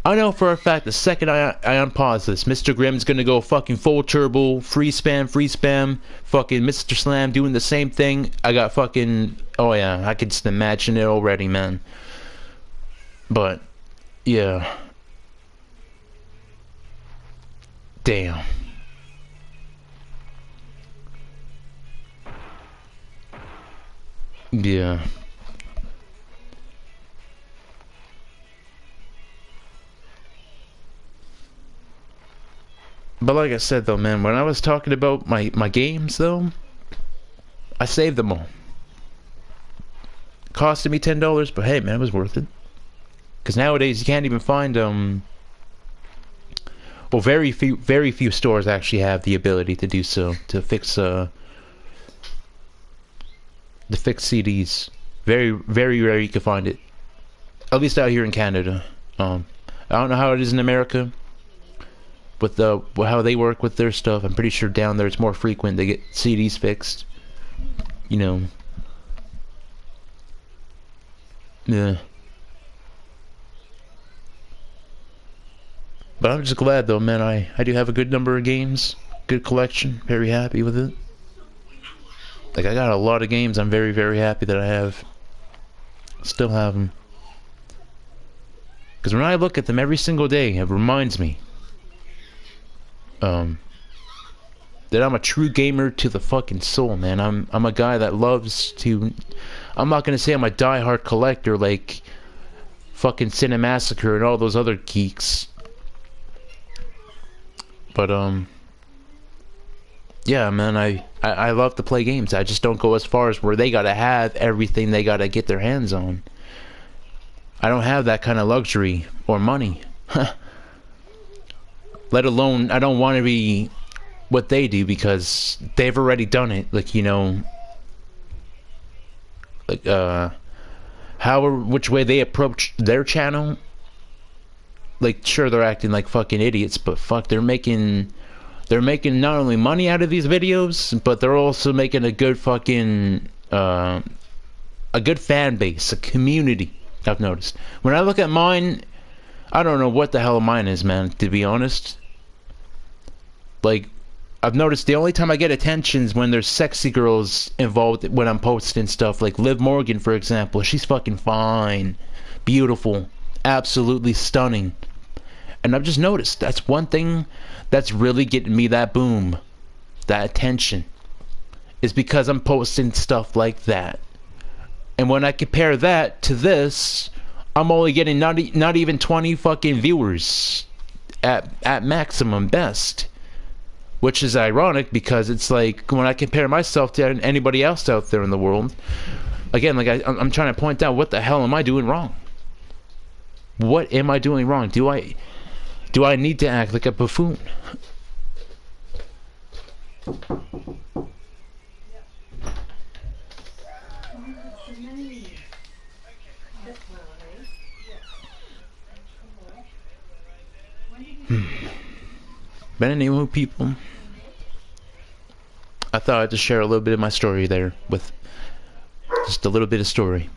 I know for a fact the second I unpause this, Mr. Grimm's gonna go fucking full turbo, free spam, fucking Mr. Slam doing the same thing. I got fucking, oh yeah, I could just imagine it already, man. But yeah. Damn. Yeah. But like I said though, man, when I was talking about my games though, I saved them all. Costed me $10, but hey man, it was worth it. Cause nowadays you can't even find well, very few stores actually have the ability to do so, to fix CDs. Very rare you can find it. At least out here in Canada. I don't know how it is in America with how they work with their stuff. I'm pretty sure down there it's more frequent they get CDs fixed. You know. Yeah. But I'm just glad though, man. I do have a good number of games, good collection. Very happy with it. Like, I got a lot of games I'm very happy that I have. Still have them. Because when I look at them every single day, it reminds me that I'm a true gamer to the fucking soul, man. I'm a guy that loves to... I'm not gonna say I'm a diehard collector like fucking Cinemassacre and all those other geeks. But yeah, man, I love to play games. I just don't go as far as where they gotta have everything they gotta get their hands on. I don't have that kind of luxury or money. Let alone, I don't want to be what they do because they've already done it. Like, you know, like, which way they approach their channel. Like, sure, they're acting like fucking idiots, but fuck, they're making not only money out of these videos, but they're also making a good fucking, a good fan base, a community. I've noticed. When I look at mine, I don't know what the hell mine is, man, to be honest. Like, I've noticed the only time I get attention is when there's sexy girls involved when I'm posting stuff. Like Liv Morgan, for example. She's fucking fine. Beautiful. Absolutely stunning. And I've just noticed that's one thing that's really getting me that boom. That attention. Is because I'm posting stuff like that. And when I compare that to this, I'm only getting not even 20 fucking viewers at maximum best. Which is ironic because it's like when I compare myself to anybody else out there in the world, again, like I'm trying to point out what the hell am I doing wrong? What am I doing wrong? Do I need to act like a buffoon? But anyway, people, I thought I'd just share a little bit of my story there with just a little bit of story.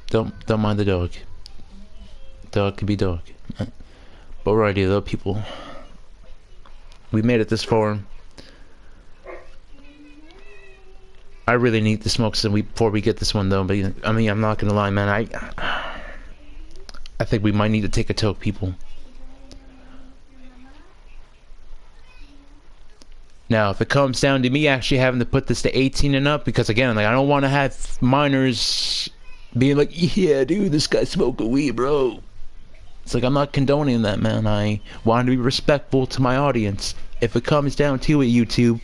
Don't mind the dog. Dog can be dog. But alrighty, though, people, we made it this far. I really need to smoke some weed before we get this one, though. But I mean, I'm not gonna lie, man. I think we might need to take a toke, people. Now, if it comes down to me actually having to put this to 18 and up, because again, like I don't want to have minors being like, yeah, dude, this guy's smoking weed, bro. It's like, I'm not condoning that, man. I want to be respectful to my audience. If it comes down to it, YouTube,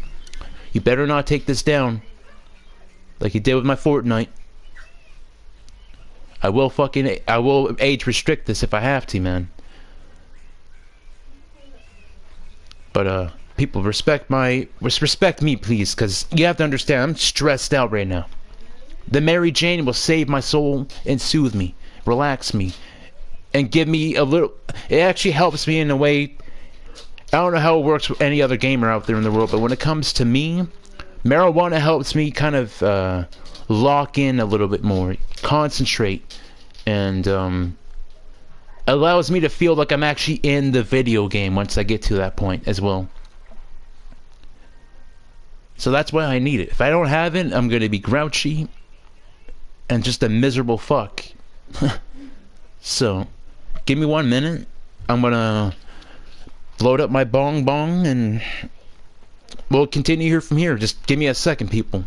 you better not take this down like you did with my Fortnite. I will age restrict this if I have to, man. But, people, respect me, please, because you have to understand, I'm stressed out right now. The Mary Jane will save my soul and soothe me, relax me, and give me a little... It actually helps me in a way... I don't know how it works with any other gamer out there in the world, but when it comes to me, marijuana helps me kind of lock in a little bit more, concentrate, and allows me to feel like I'm actually in the video game once I get to that point as well. So that's why I need it. If I don't have it, I'm gonna be grouchy and just a miserable fuck. So, give me 1 minute. I'm gonna load up my bong and we'll continue here from here. Just give me a second, people.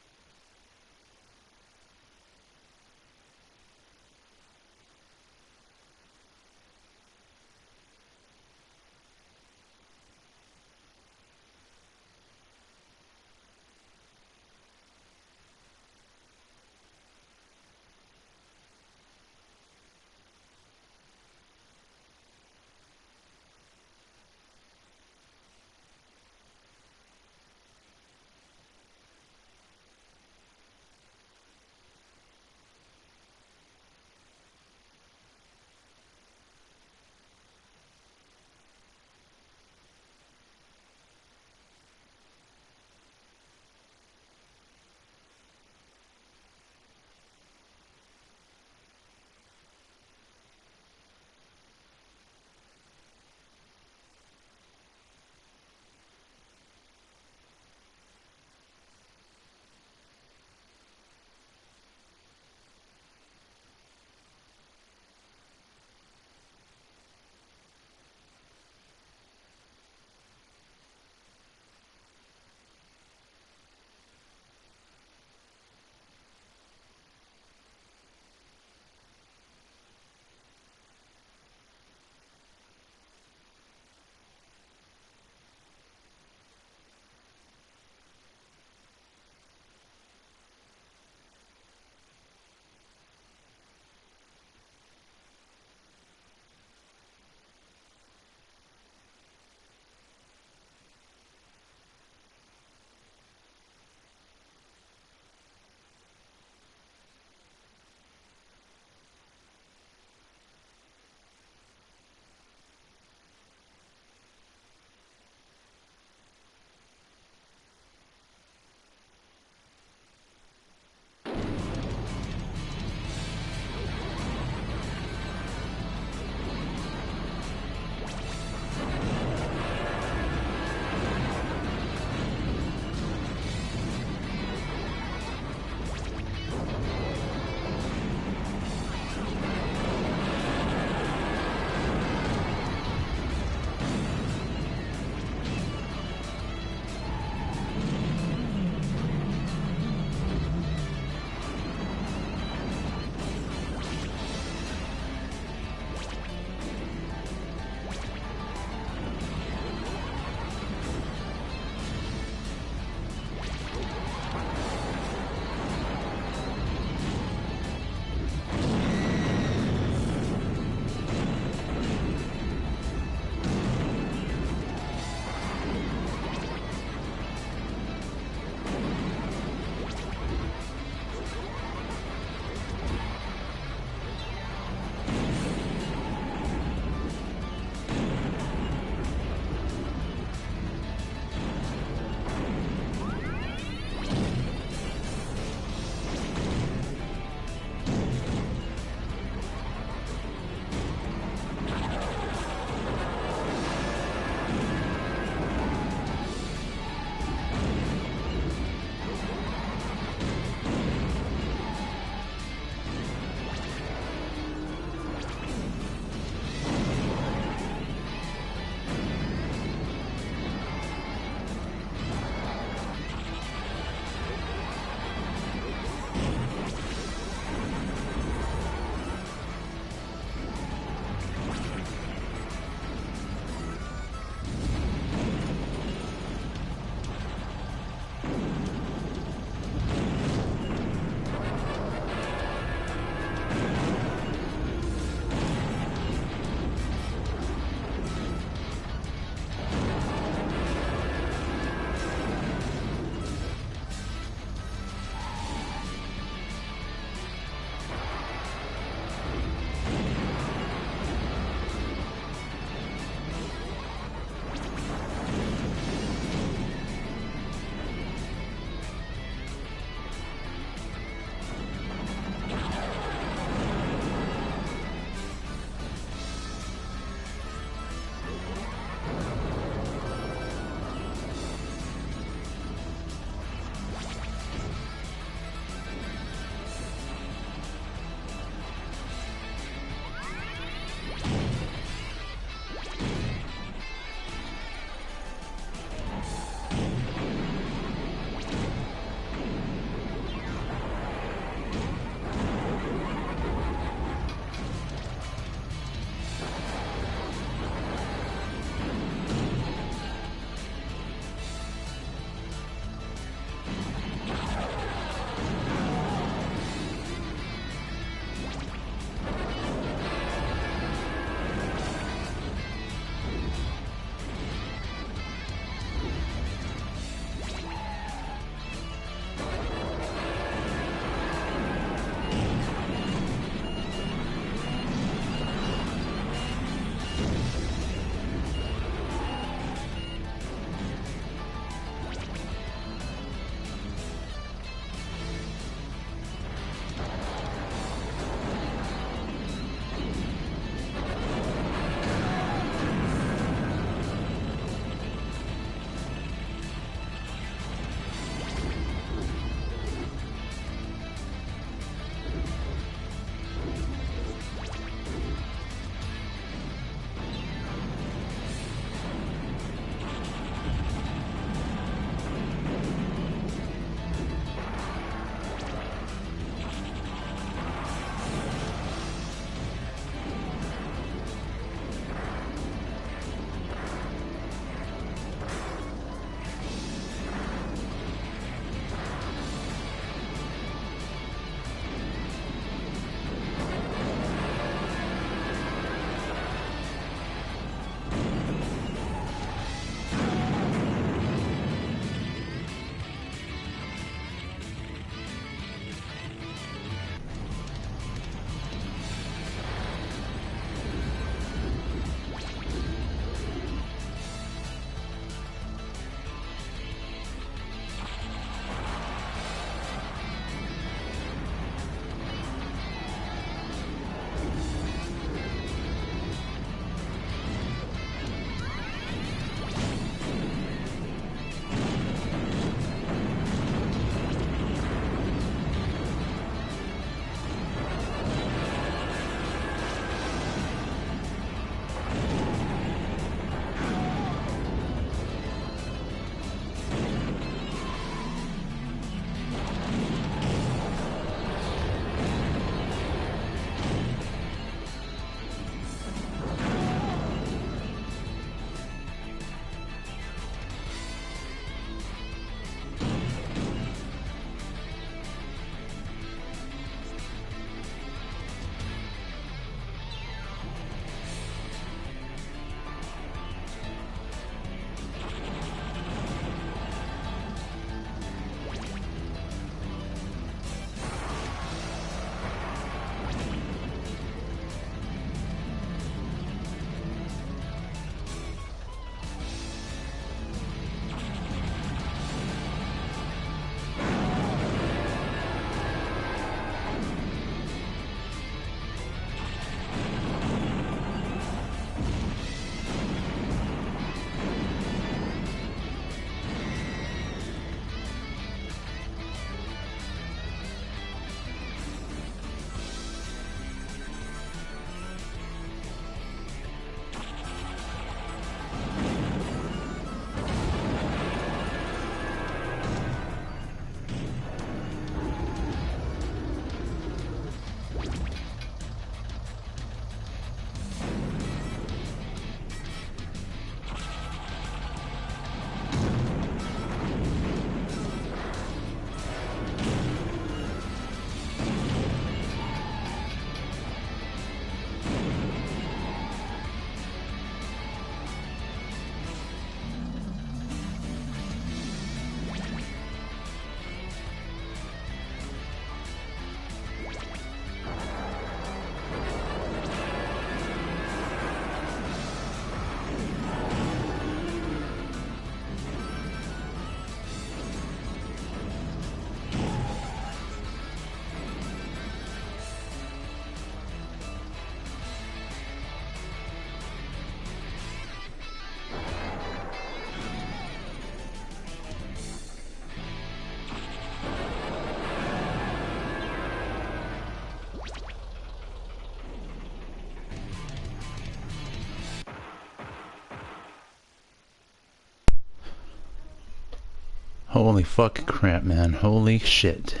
Holy fucking crap, man. Holy shit.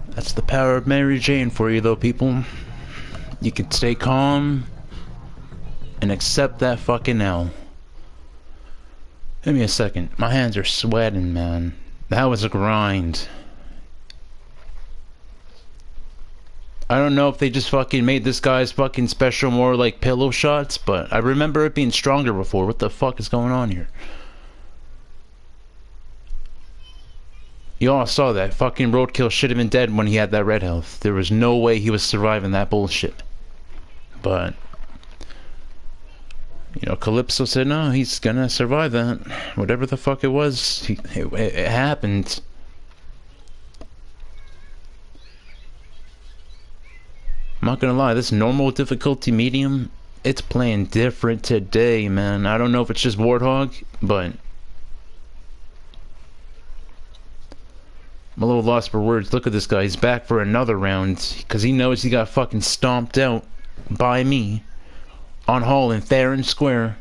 That's the power of Mary Jane for you, though, people. You can stay calm and accept that fucking L. Give me a second. My hands are sweating, man. That was a grind. I don't know if they just fucking made this guy's fucking special more like pillow shots, but I remember it being stronger before. What the fuck is going on here? You all saw that. Fucking Roadkill should have been dead when he had that red health. There was no way he was surviving that bullshit. But, you know, Calypso said, no, he's gonna survive that. Whatever the fuck it was, it happened. I'm not gonna lie, this normal difficulty medium, it's playing different today, man. I don't know if it's just Warthog, but I'm a little lost for words. Look at this guy, he's back for another round, because he knows he got fucking stomped out by me on Holland, fair and square.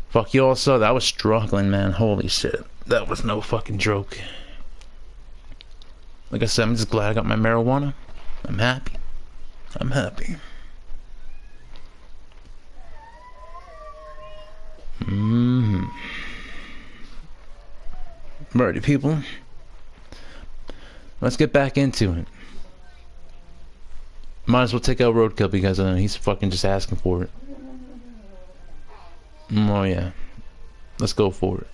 Fuck, you all saw that. I was struggling, man. Holy shit. That was no fucking joke. Like I said, I'm just glad I got my marijuana. I'm happy. I'm happy. Alrighty, people. Let's get back into it. Might as well take out Roadkill because he's fucking just asking for it. Oh yeah. Let's go for it.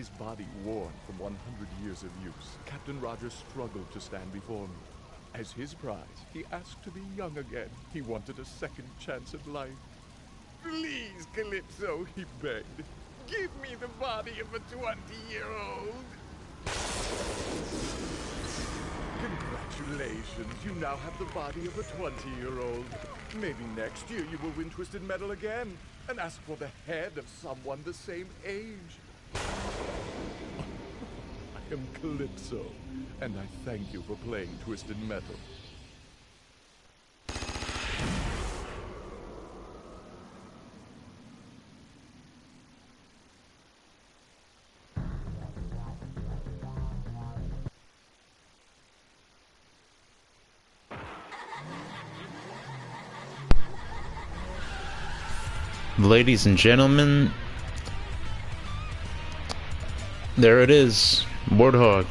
his body worn from 100 years of use, Captain Rogers struggled to stand before me. As his prize, he asked to be young again. He wanted a second chance at life. Please, Calypso, he begged. Give me the body of a 20-year-old. Congratulations, you now have the body of a 20-year-old. Maybe next year you will win Twisted Metal again and ask for the head of someone the same age. I am Calypso, and I thank you for playing Twisted Metal. Ladies and gentlemen, there it is, Warthog.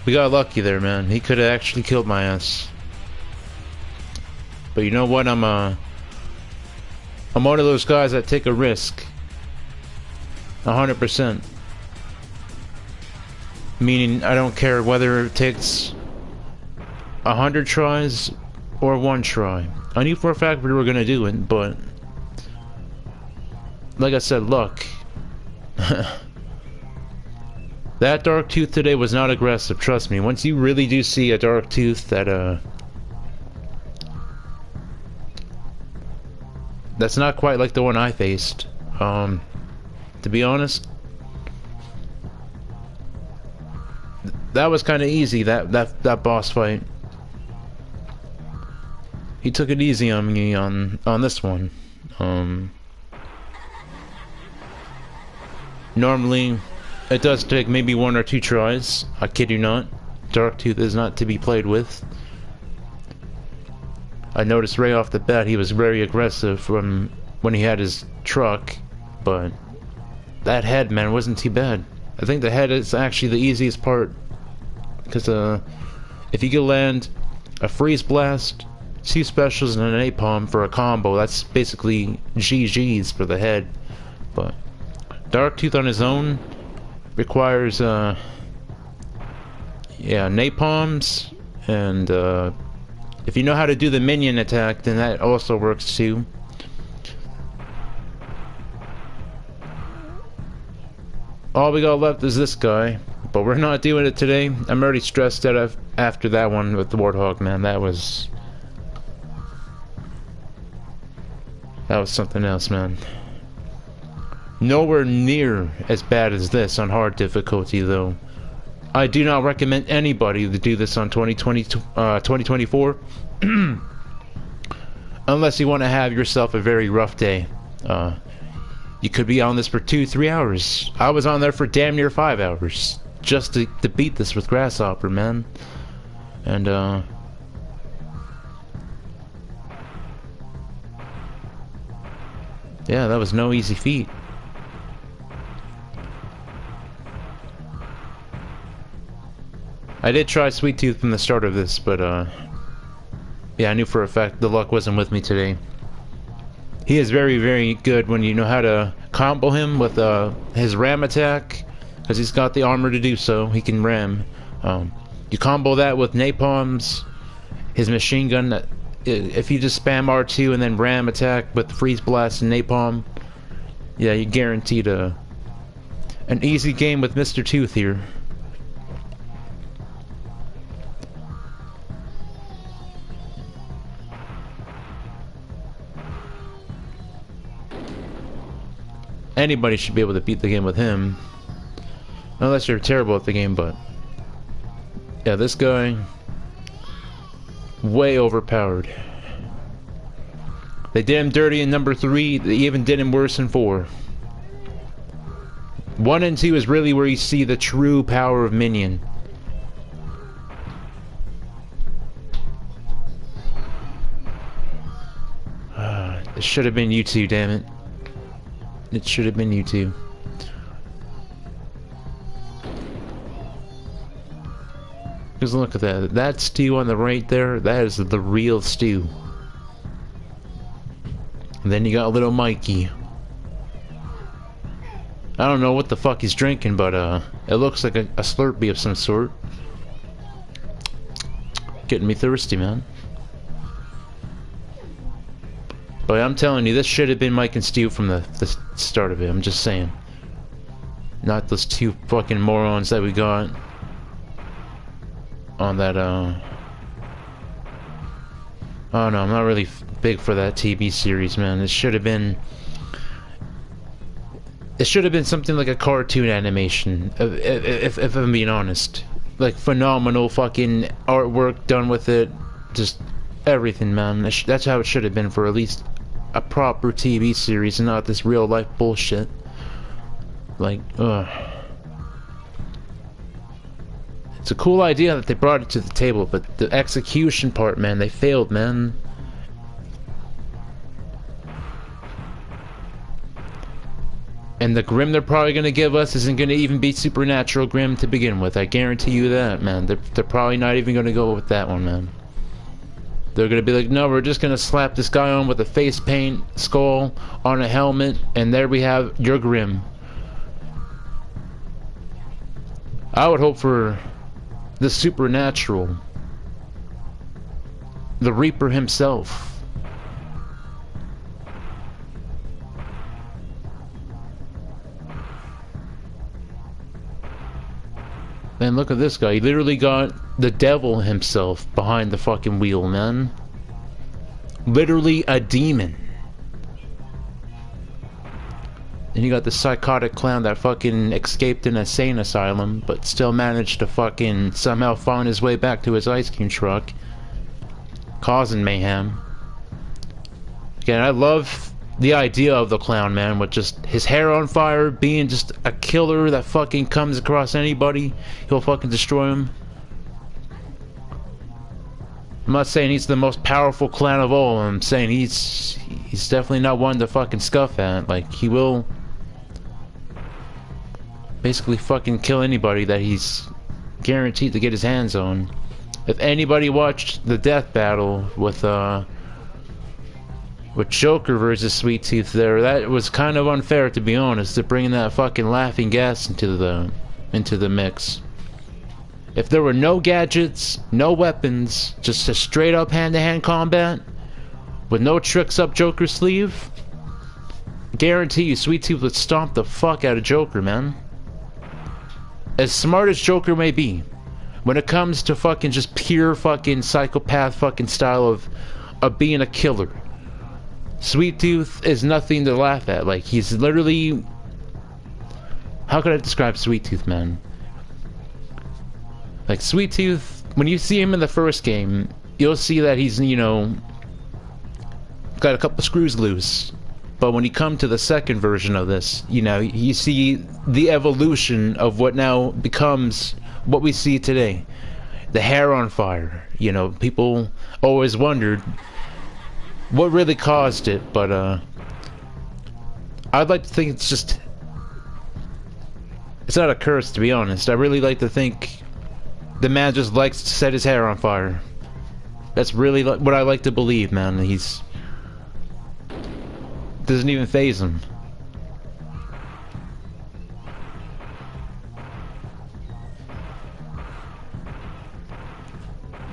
We got lucky there, man. He could have actually killed my ass. But you know what? I'm one of those guys that take a risk. 100%. Meaning, I don't care whether it takes 100 tries or 1 try. I knew for a fact we were gonna do it, but like I said, luck. That Dark Tooth today was not aggressive, trust me. Once you really do see a Dark Tooth that that's not quite like the one I faced. To be honest, that was kind of easy, that boss fight. He took it easy on me on this one. Normally, it does take maybe 1 or 2 tries. I kid you not. Dark Tooth is not to be played with. I noticed right off the bat he was very aggressive from when he had his truck, but that head, man, wasn't too bad. I think the head is actually the easiest part, because if you can land a freeze blast, 2 specials, and an napalm for a combo, that's basically GG's for the head. But Dark Tooth on his own requires yeah, napalms, and if you know how to do the minion attack, then that also works too. All we got left is this guy, but we're not doing it today. I'm already stressed out after that one with the Warthog, man. That was something else, man. Nowhere near as bad as this on hard difficulty, though. I do not recommend anybody to do this on 2024 unless you want to have yourself a very rough day. You could be on this for 2-3 hours. I was on there for damn near 5 hours just to beat this with Grasshopper, man. And yeah, that was no easy feat. I did try Sweet Tooth from the start of this, but yeah, I knew for a fact the luck wasn't with me today. He is very, very good when you know how to combo him with his ram attack, because he's got the armor to do so. He can ram. You combo that with napalms, his machine gun. If you just spam R2 and then ram attack with freeze blast and napalm, yeah, you're guaranteed an easy game with Mr. Tooth here. Anybody should be able to beat the game with him, unless you're terrible at the game. But yeah, this guy, way overpowered. They did him dirty in number 3. They even did him worse in 4. 1 and 2 is really where you see the true power of Minion. It should have been you two, damn it. It should have been you two. Because look at that. That stew on the right there, that is the real stew. And then you got little Mikey. I don't know what the fuck he's drinking, but it looks like a Slurpee of some sort. Getting me thirsty, man. But I'm telling you, this should have been Mike and Steve from the start of it. I'm just saying. Not those two fucking morons that we got on that, oh no, I'm not really big for that TV series, man. It should have been something like a cartoon animation, if I'm being honest. Like, phenomenal fucking artwork done with it. Just everything, man. That's how it should have been for at least a proper TV series and not this real life bullshit. Like, ugh. It's a cool idea that they brought it to the table, but the execution part, man, they failed, man. And the Grim they're probably gonna give us isn't gonna even be supernatural Grim to begin with. I guarantee you that, man. They're probably not even gonna go with that one, man. They're gonna be like, no, we're just gonna slap this guy on with a face paint skull on a helmet, and there we have your Grim. I would hope for the supernatural, the Reaper himself. Man, look at this guy. He literally got the devil himself behind the fucking wheel, man. Literally a demon. And you got the psychotic clown that fucking escaped an insane asylum, but still managed to fucking somehow find his way back to his ice cream truck, causing mayhem. Again, I love the idea of the clown, man, with just his hair on fire, being just a killer that fucking comes across anybody, he'll fucking destroy him. I'm not saying he's the most powerful clown of all. I'm saying he's definitely not one to fucking scuff at. Like, he will basically fucking kill anybody that he's guaranteed to get his hands on. If anybody watched the death battle with Joker versus Sweet Tooth there, that was kind of unfair, to be honest, to bringing that fucking laughing gas into the mix. If there were no gadgets, no weapons, just a straight up hand-to-hand combat with no tricks up Joker's sleeve, guarantee you Sweet Tooth would stomp the fuck out of Joker, man. As smart as Joker may be, when it comes to fucking just pure fucking psychopath fucking style of being a killer, Sweet Tooth is nothing to laugh at. Like, he's literally... How could I describe Sweet Tooth, man? Like, Sweet Tooth, when you see him in the first game, you'll see that he's, you know, got a couple screws loose. But when you come to the second version of this, you know, you see the evolution of what now becomes what we see today. The hair on fire. You know, people always wondered what really caused it, but I'd like to think it's just... It's not a curse, to be honest. I really like to think the man just likes to set his hair on fire. That's really what I like to believe, man. He's... doesn't even faze him.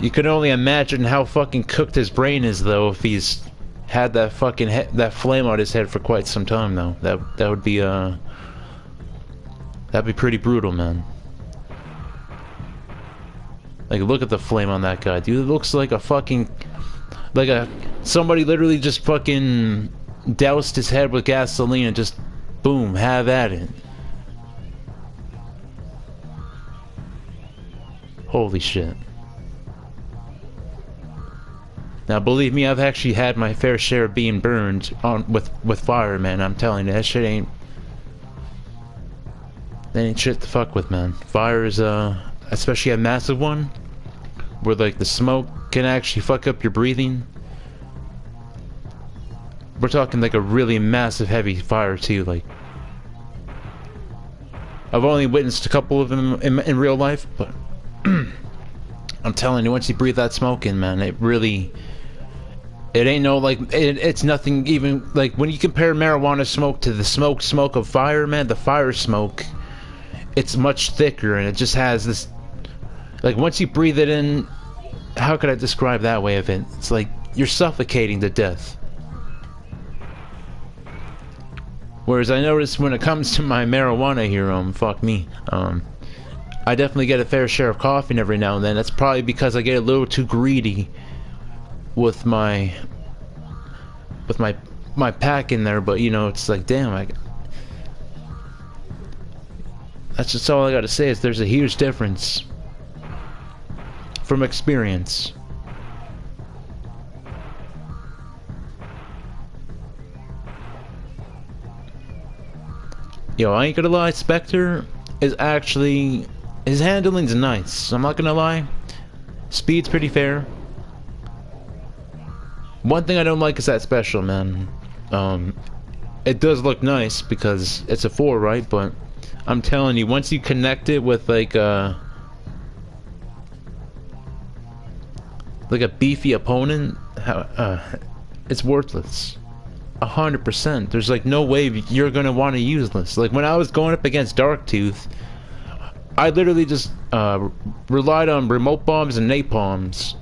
You can only imagine how fucking cooked his brain is, though, if he's had that fucking that flame on his head for quite some time, though. That would be that'd be pretty brutal, man. Like, look at the flame on that guy, dude. It looks like a fucking somebody literally just fucking doused his head with gasoline and just boom, have at it. Holy shit. Now, believe me, I've actually had my fair share of being burned on with fire, man. I'm telling you, that shit ain't... That ain't shit to fuck with, man. Fire is, especially a massive one, where, like, the smoke can actually fuck up your breathing. We're talking, like, a really massive, heavy fire, too, like... I've only witnessed a couple of them in real life, but... I'm telling you, once you breathe that smoke in, man, it really... It ain't no like it's nothing even like when you compare marijuana smoke to the smoke of fire, man. The fire smoke, it's much thicker and it just has this like once you breathe it in, how could I describe that way of it? It's like you're suffocating to death. Whereas I notice when it comes to my marijuana here, fuck me, I definitely get a fair share of coughing every now and then. That's probably because I get a little too greedy with my pack in there, but you know, it's like, damn, that's just all I gotta say is there's a huge difference from experience. Yo, I ain't gonna lie, Spectre is actually, his handling's nice. I'm not gonna lie. Speed's pretty fair. One thing I don't like is that special, man. It does look nice because it's a 4, right? But I'm telling you, once you connect it with like a beefy opponent, it's worthless. 100%. There's like no way you're gonna want to use this. Like when I was going up against Darktooth, I literally just relied on remote bombs and napalms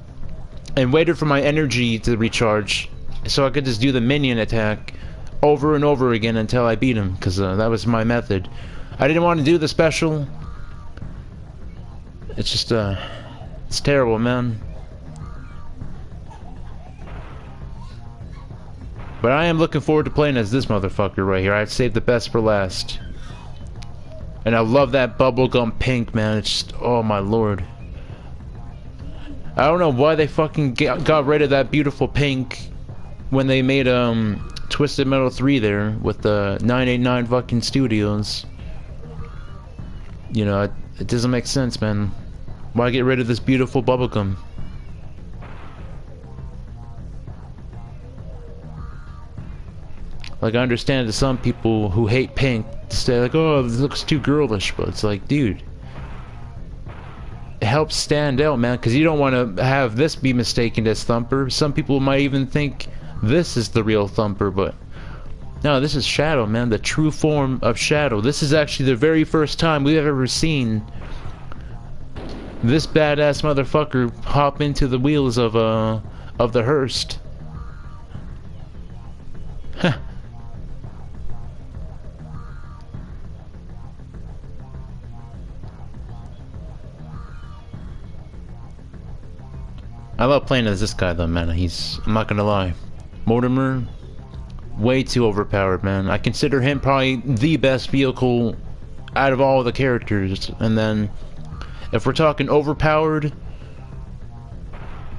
and waited for my energy to recharge so I could just do the minion attack over and over again until I beat him, because that was my method. I didn't want to do the special. It's just it's terrible, man. But I am looking forward to playing as this motherfucker right here. I'd saved the best for last. And I love that bubblegum pink, man. It's just, oh my lord. I don't know why they fucking got rid of that beautiful pink when they made Twisted Metal 3 there with the 989 fucking studios. You know, it doesn't make sense, man. Why get rid of this beautiful bubblegum? Like, I understand that some people who hate pink say like, oh, this looks too girlish, but it's like, dude, it helps stand out, man, because you don't want to have this be mistaken as Thumper. Some people might even think this is the real Thumper, but no, this is Shadow, man, the true form of Shadow. This is actually the very first time we've ever seen this badass motherfucker hop into the wheels of the Hearst. Huh. I love playing as this guy though, man. I'm not gonna lie, Mortimer, way too overpowered, man. I consider him probably the best vehicle out of all the characters. And then, if we're talking overpowered,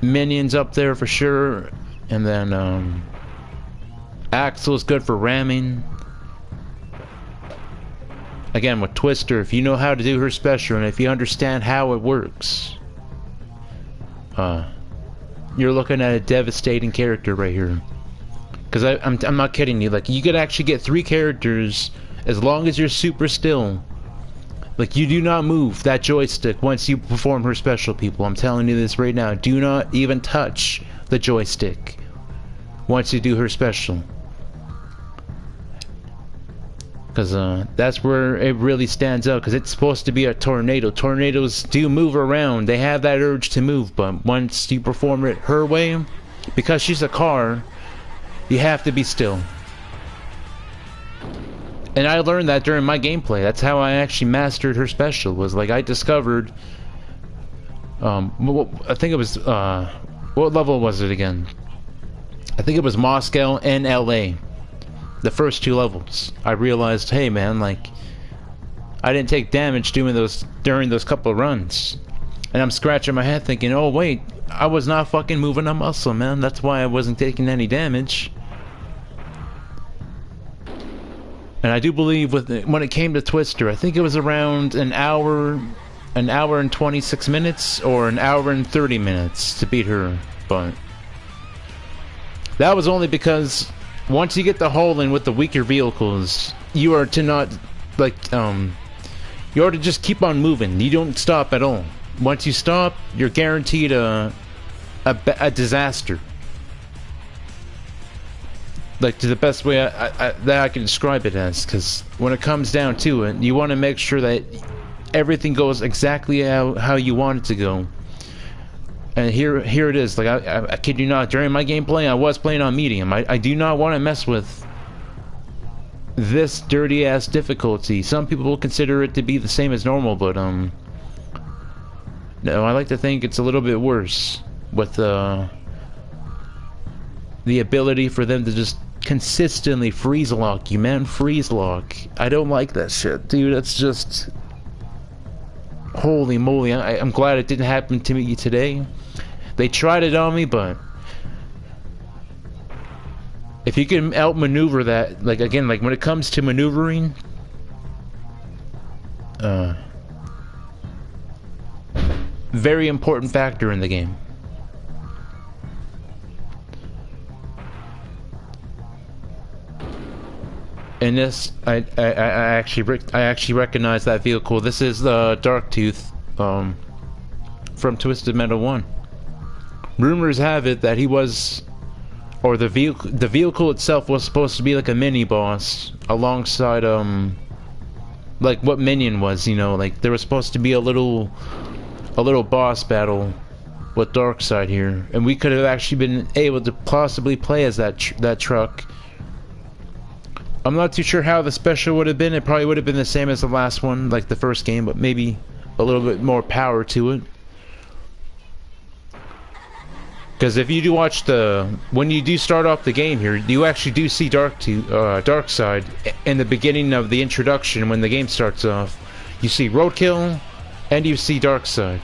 Minion's up there for sure. And then, Axel's good for ramming. Again, with Twister, if you know how to do her special, and if you understand how it works, you're looking at a devastating character right here. Because I'm not kidding you. Like, you could actually get 3 characters as long as you're super still. Like, you do not move that joystick once you perform her special, people. I'm telling you this right now. Do not even touch the joystick once you do her special. Because that's where it really stands out, because it's supposed to be a tornado. Tornadoes do move around. They have that urge to move, but once you perform it her way, because she's a car, you have to be still. And I learned that during my gameplay. That's how I actually mastered her special, was like I discovered, I think it was, what level was it again? I think it was Moscow and LA. The first 2 levels, I realized, hey man, like, I didn't take damage during those couple of runs. And I'm scratching my head thinking, oh wait, I was not fucking moving a muscle, man. That's why I wasn't taking any damage. And I do believe when it came to Twister, I think it was around an hour and 26 minutes, or an hour and 30 minutes to beat her. But that was only because once you get the hole in with the weaker vehicles, you are to not, like, you are to just keep on moving. You don't stop at all. Once you stop, you're guaranteed a disaster. like to the best way that I can describe it as, because when it comes down to it, you want to make sure that everything goes exactly how you want it to go. And here it is. Like I kid you not, during my gameplay, I was playing on medium. I do not want to mess with this dirty ass difficulty. Some people will consider it to be the same as normal, but no, I like to think it's a little bit worse with the ability for them to just consistently freeze lock you, man. Freeze lock. I don't like that shit, dude. That's just holy moly. I'm glad it didn't happen to me today. They tried it on me, but if you can outmaneuver that, like again, like when it comes to maneuvering, very important factor in the game. And this, I actually recognize that vehicle. This is the Darktooth, from Twisted Metal 1. Rumors have it that he was, or the vehicle itself was supposed to be like a mini boss alongside like what Minion was, you know, like there was supposed to be a little boss battle with Darkseid here, and we could have actually been able to possibly play as that truck. I'm not too sure how the special would have been. It probably would have been the same as the last one, like the first game, but maybe a little bit more power to it. Because if you do watch when you do start off the game here, you actually do see Darkseid in the beginning of the introduction when the game starts off. You see Roadkill, and you see Darkseid.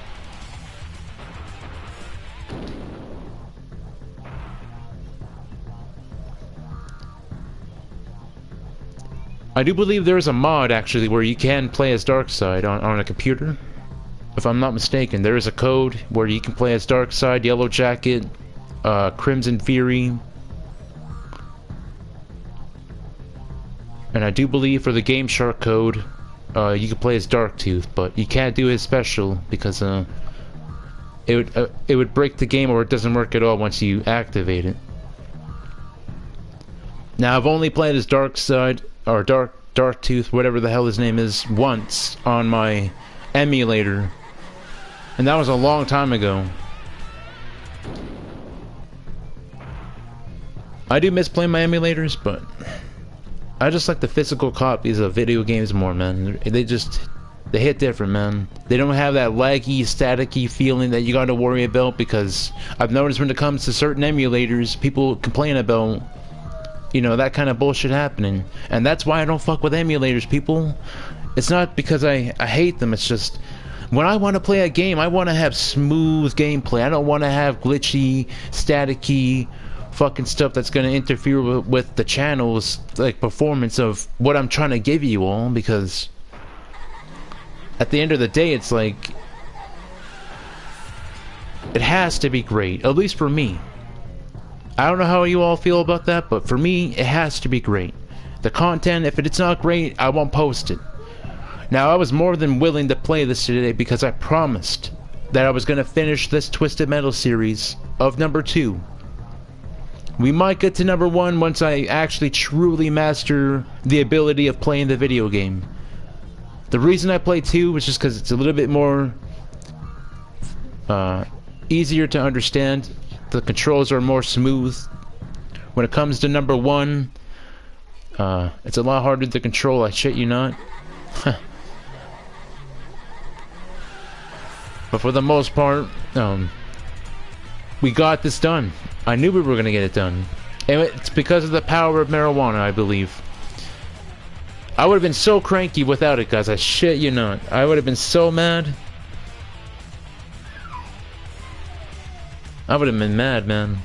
I do believe there is a mod actually where you can play as Darkseid on a computer. If I'm not mistaken, there is a code where you can play as Darkseid, Yellow Jacket, Crimson Fury. And I do believe for the Game Shark code, you can play as Darktooth, but you can't do his special because it would break the game, or it doesn't work at all once you activate it. Now I've only played as Darkseid, or Darktooth, whatever the hell his name is, once on my emulator, and that was a long time ago. I do miss playing my emulators, but I just like the physical copies of video games more, man. They hit different, man. They don't have that laggy, staticky feeling that you gotta worry about, because I've noticed when it comes to certain emulators, people complain about, you know, that kind of bullshit happening. And that's why I don't fuck with emulators, people. It's not because I hate them, it's just when I want to play a game, I want to have smooth gameplay. I don't want to have glitchy, staticky fucking stuff that's going to interfere with the channel's like performance of what I'm trying to give you all, because at the end of the day, it's like it has to be great, at least for me. I don't know how you all feel about that, but for me, it has to be great. The content, if it's not great, I won't post it. Now, I was more than willing to play this today because I promised that I was going to finish this Twisted Metal series of number 2. We might get to number 1 once I actually truly master the ability of playing the video game. The reason I play 2 was just because it's a little bit more easier to understand. The controls are more smooth. When it comes to number 1, it's a lot harder to control, I shit you not. But for the most part, we got this done. I knew we were gonna get it done. And it's because of the power of marijuana, I believe. I would have been so cranky without it, guys, I shit you not. I would have been so mad. I would have been mad, man.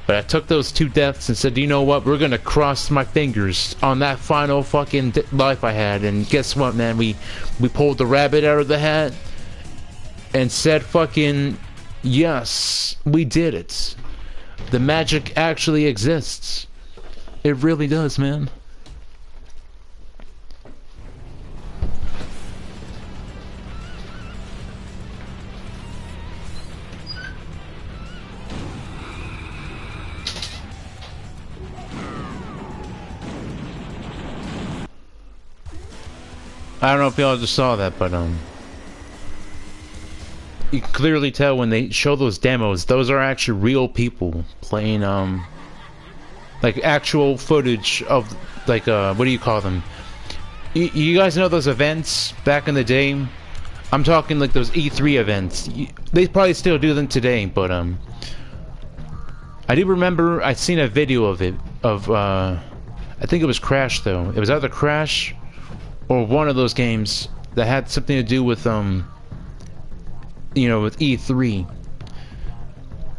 But I took those 2 deaths and said, you know what, we're gonna cross my fingers on that final fucking life I had. And guess what, man, we pulled the rabbit out of the hat and said fucking yes, we did it. The magic actually exists. It really does, man. I don't know if y'all just saw that, but you can clearly tell when they show those demos, those are actually real people playing like actual footage of like what do you call them? You guys know those events back in the day? I'm talking like those E3 events. They probably still do them today, but I do remember I seen a video of it of I think it was Crash though. It was either Crash or one of those games that had something to do with you know, with E3.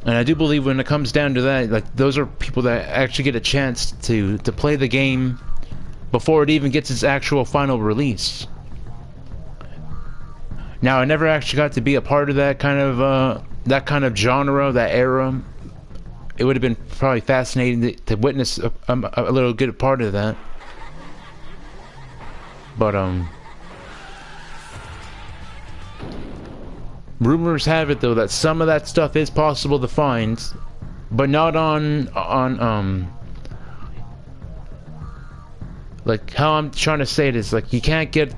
And I do believe when it comes down to that, like those are people that actually get a chance to play the game before it even gets its actual final release. Now, I never actually got to be a part of that kind of genre, that era. It would have been probably fascinating to witness a little good part of that. But rumors have it though that some of that stuff is possible to find, but not on like how I'm trying to say it is like you can't get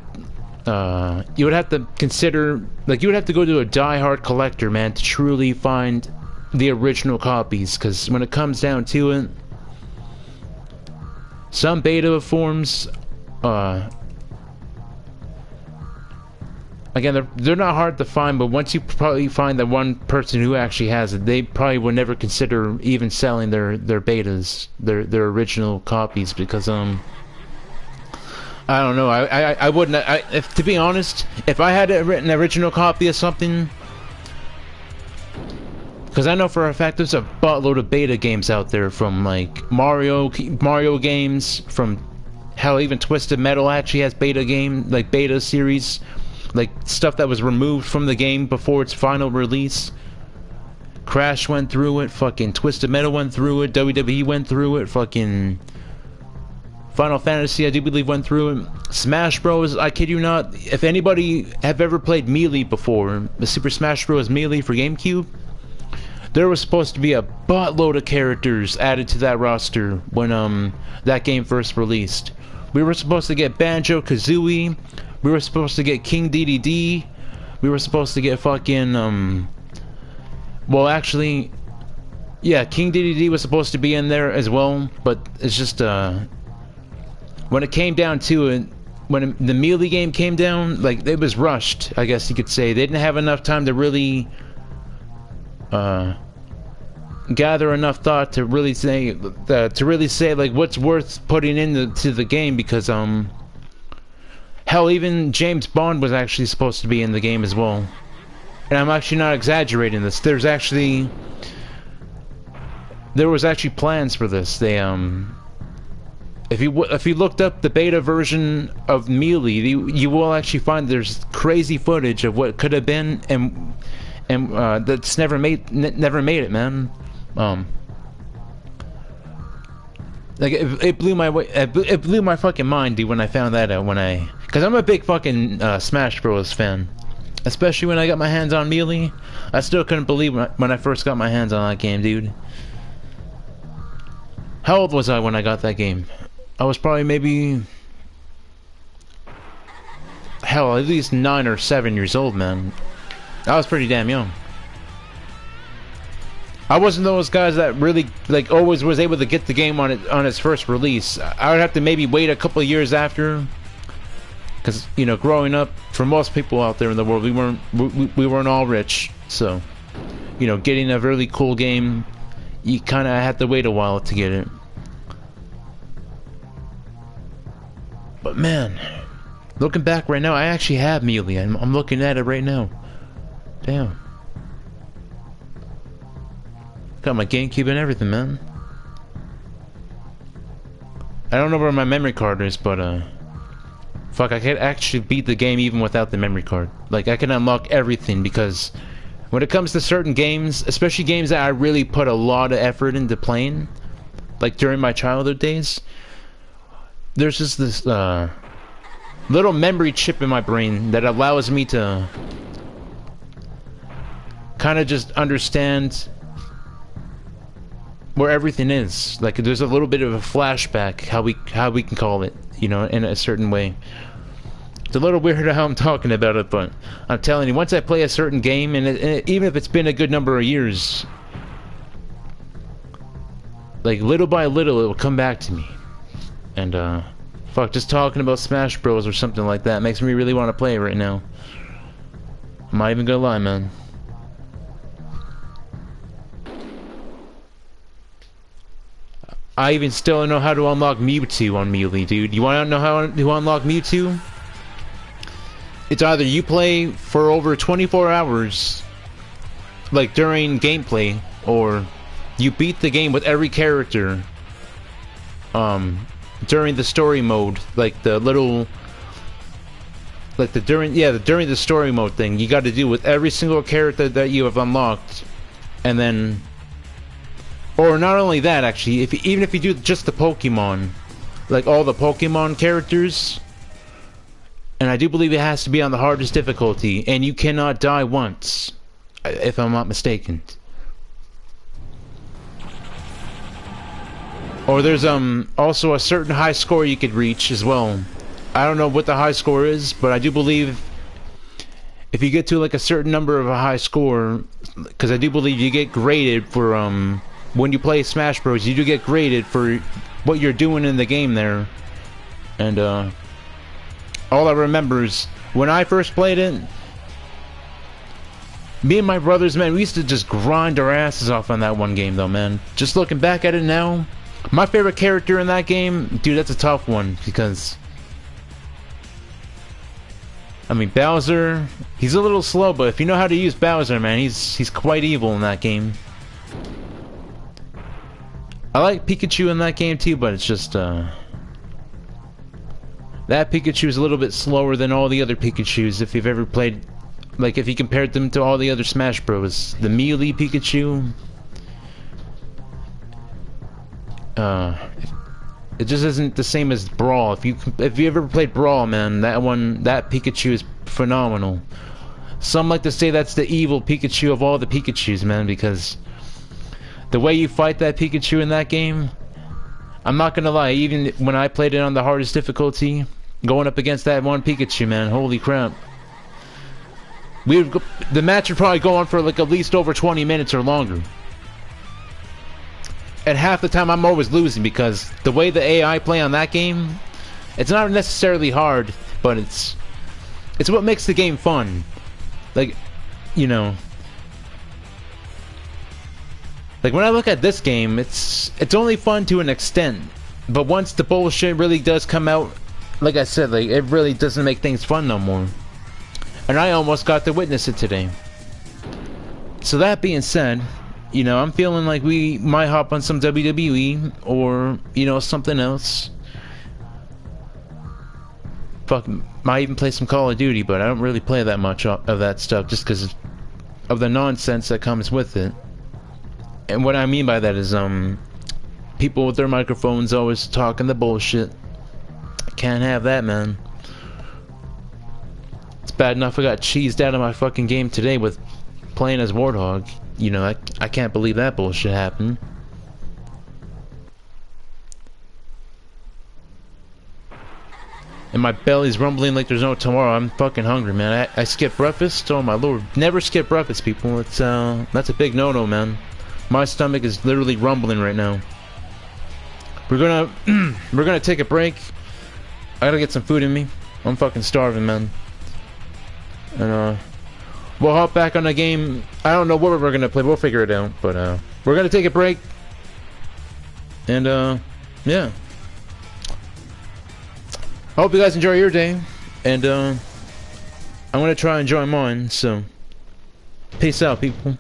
you would have to consider, like you would have to go to a die-hard collector, man, to truly find the original copies, because when it comes down to it, some beta forms again, they're not hard to find, but once you probably find that one person who actually has it, they probably would never consider even selling their betas, their original copies, because I don't know. I wouldn't. If to be honest, if I had an original copy of something, because I know for a fact there's a buttload of beta games out there, from like Mario games, from hell, even Twisted Metal actually has beta series, like stuff that was removed from the game before its final release. Crash went through it. Fucking Twisted Metal went through it. WWE went through it. Fucking Final Fantasy, I do believe, went through it. Smash Bros, I kid you not, if anybody have ever played Melee before, the Super Smash Bros Melee for GameCube, there was supposed to be a buttload of characters added to that roster when that game first released. We were supposed to get Banjo-Kazooie, we were supposed to get King Dedede, we were supposed to get fucking well, actually, yeah, King Dedede was supposed to be in there as well, but it's just when it came down to it, when the Melee game came down, like, it was rushed, I guess you could say. They didn't have enough time to really gather enough thought to really say like what's worth putting into the game, because hell, even James Bond was actually supposed to be in the game as well. And I'm actually not exaggerating this. There was actually plans for this. They if you looked up the beta version of Melee, you will actually find there's crazy footage of what could have been, and that's never made it, man. Like it blew my fucking mind, dude, when I found that out. Because I'm a big fucking Smash Bros fan, especially when I got my hands on Melee. I still couldn't believe when I first got my hands on that game, dude. How old was I when I got that game? I was probably maybe, hell, at least 9 or 7 years old, man. I was pretty damn young. I wasn't those guys that really, like, always was able to get the game on its first release. I would have to maybe wait a couple of years after, because, you know, growing up, for most people out there in the world, we weren't all rich, so, you know, getting a really cool game, you kind of had to wait a while to get it. But man, looking back right now, I actually have Melee. I'm looking at it right now. Damn. Got my GameCube and everything, man. I don't know where my memory card is, but fuck, I could actually beat the game even without the memory card. Like, I can unlock everything, because when it comes to certain games, especially games that I really put a lot of effort into playing, like during my childhood days, there's just this little memory chip in my brain that allows me to kind of just understand where everything is. Like, there's a little bit of a flashback, how we can call it, you know, in a certain way. It's a little weird how I'm talking about it, but I'm telling you, once I play a certain game, and even if it's been a good number of years, like little by little, it will come back to me. And fuck, just talking about Smash Bros or something like that makes me really want to play it right now. I'm not even gonna lie, man. I even still don't know how to unlock Mewtwo on Melee, dude. You wanna know how to unlock Mewtwo? It's either you play for over 24 hours, like during gameplay, or you beat the game with every character, during the story mode, like the little, like the during the story mode thing. You got to do with every single character that you have unlocked, and then, or not only that, actually, even if you do just the Pokemon, like all the Pokemon characters. And I do believe it has to be on the hardest difficulty, and you cannot die once, if I'm not mistaken. Or there's also a certain high score you could reach as well. I don't know what the high score is, but I do believe if you get to like a certain number of a high score, because I do believe you get graded for when you play Smash Bros, you do get graded for what you're doing in the game there. And all I remember is when I first played it, me and my brothers, man, we used to just grind our asses off on that one game though, man. Just looking back at it now, my favorite character in that game, dude, that's a tough one, because I mean, Bowser, he's a little slow, but if you know how to use Bowser, man, he's quite evil in that game. I like Pikachu in that game too, but it's just that Pikachu is a little bit slower than all the other Pikachus. If you've ever played, like if you compared them to all the other Smash Bros, the Melee Pikachu, it just isn't the same as Brawl. If you ever played Brawl, man, that Pikachu is phenomenal. Some like to say that's the evil Pikachu of all the Pikachus, man, because the way you fight that Pikachu in that game, I'm not gonna lie, even when I played it on the hardest difficulty, going up against that one Pikachu, man, holy crap. The match would probably go on for like at least over 20 minutes or longer. And half the time I'm always losing, because the way the AI play on that game, it's not necessarily hard, but it's what makes the game fun. Like, you know, like when I look at this game, it's only fun to an extent, but once the bullshit really does come out, like I said, like it really doesn't make things fun no more. And I almost got to witness it today. So that being said, you know, I'm feeling like we might hop on some WWE or, you know, something else. Fuck, might even play some Call of Duty, but I don't really play that much of that stuff just because of the nonsense that comes with it. And what I mean by that is, people with their microphones always talking the bullshit. Can't have that, man. It's bad enough I got cheesed out of my fucking game today with playing as Warthog. You know, I can't believe that bullshit happened. And my belly's rumbling like there's no tomorrow. I'm fucking hungry, man. I skipped breakfast. Oh my lord. Never skip breakfast, people. It's that's a big no-no, man. My stomach is literally rumbling right now. We're gonna take a break. I gotta get some food in me. I'm fucking starving, man. And we'll hop back on the game. I don't know what we're gonna play. We'll figure it out. But we're gonna take a break. And yeah. I hope you guys enjoy your day. And I'm gonna try and enjoy mine. So peace out, people.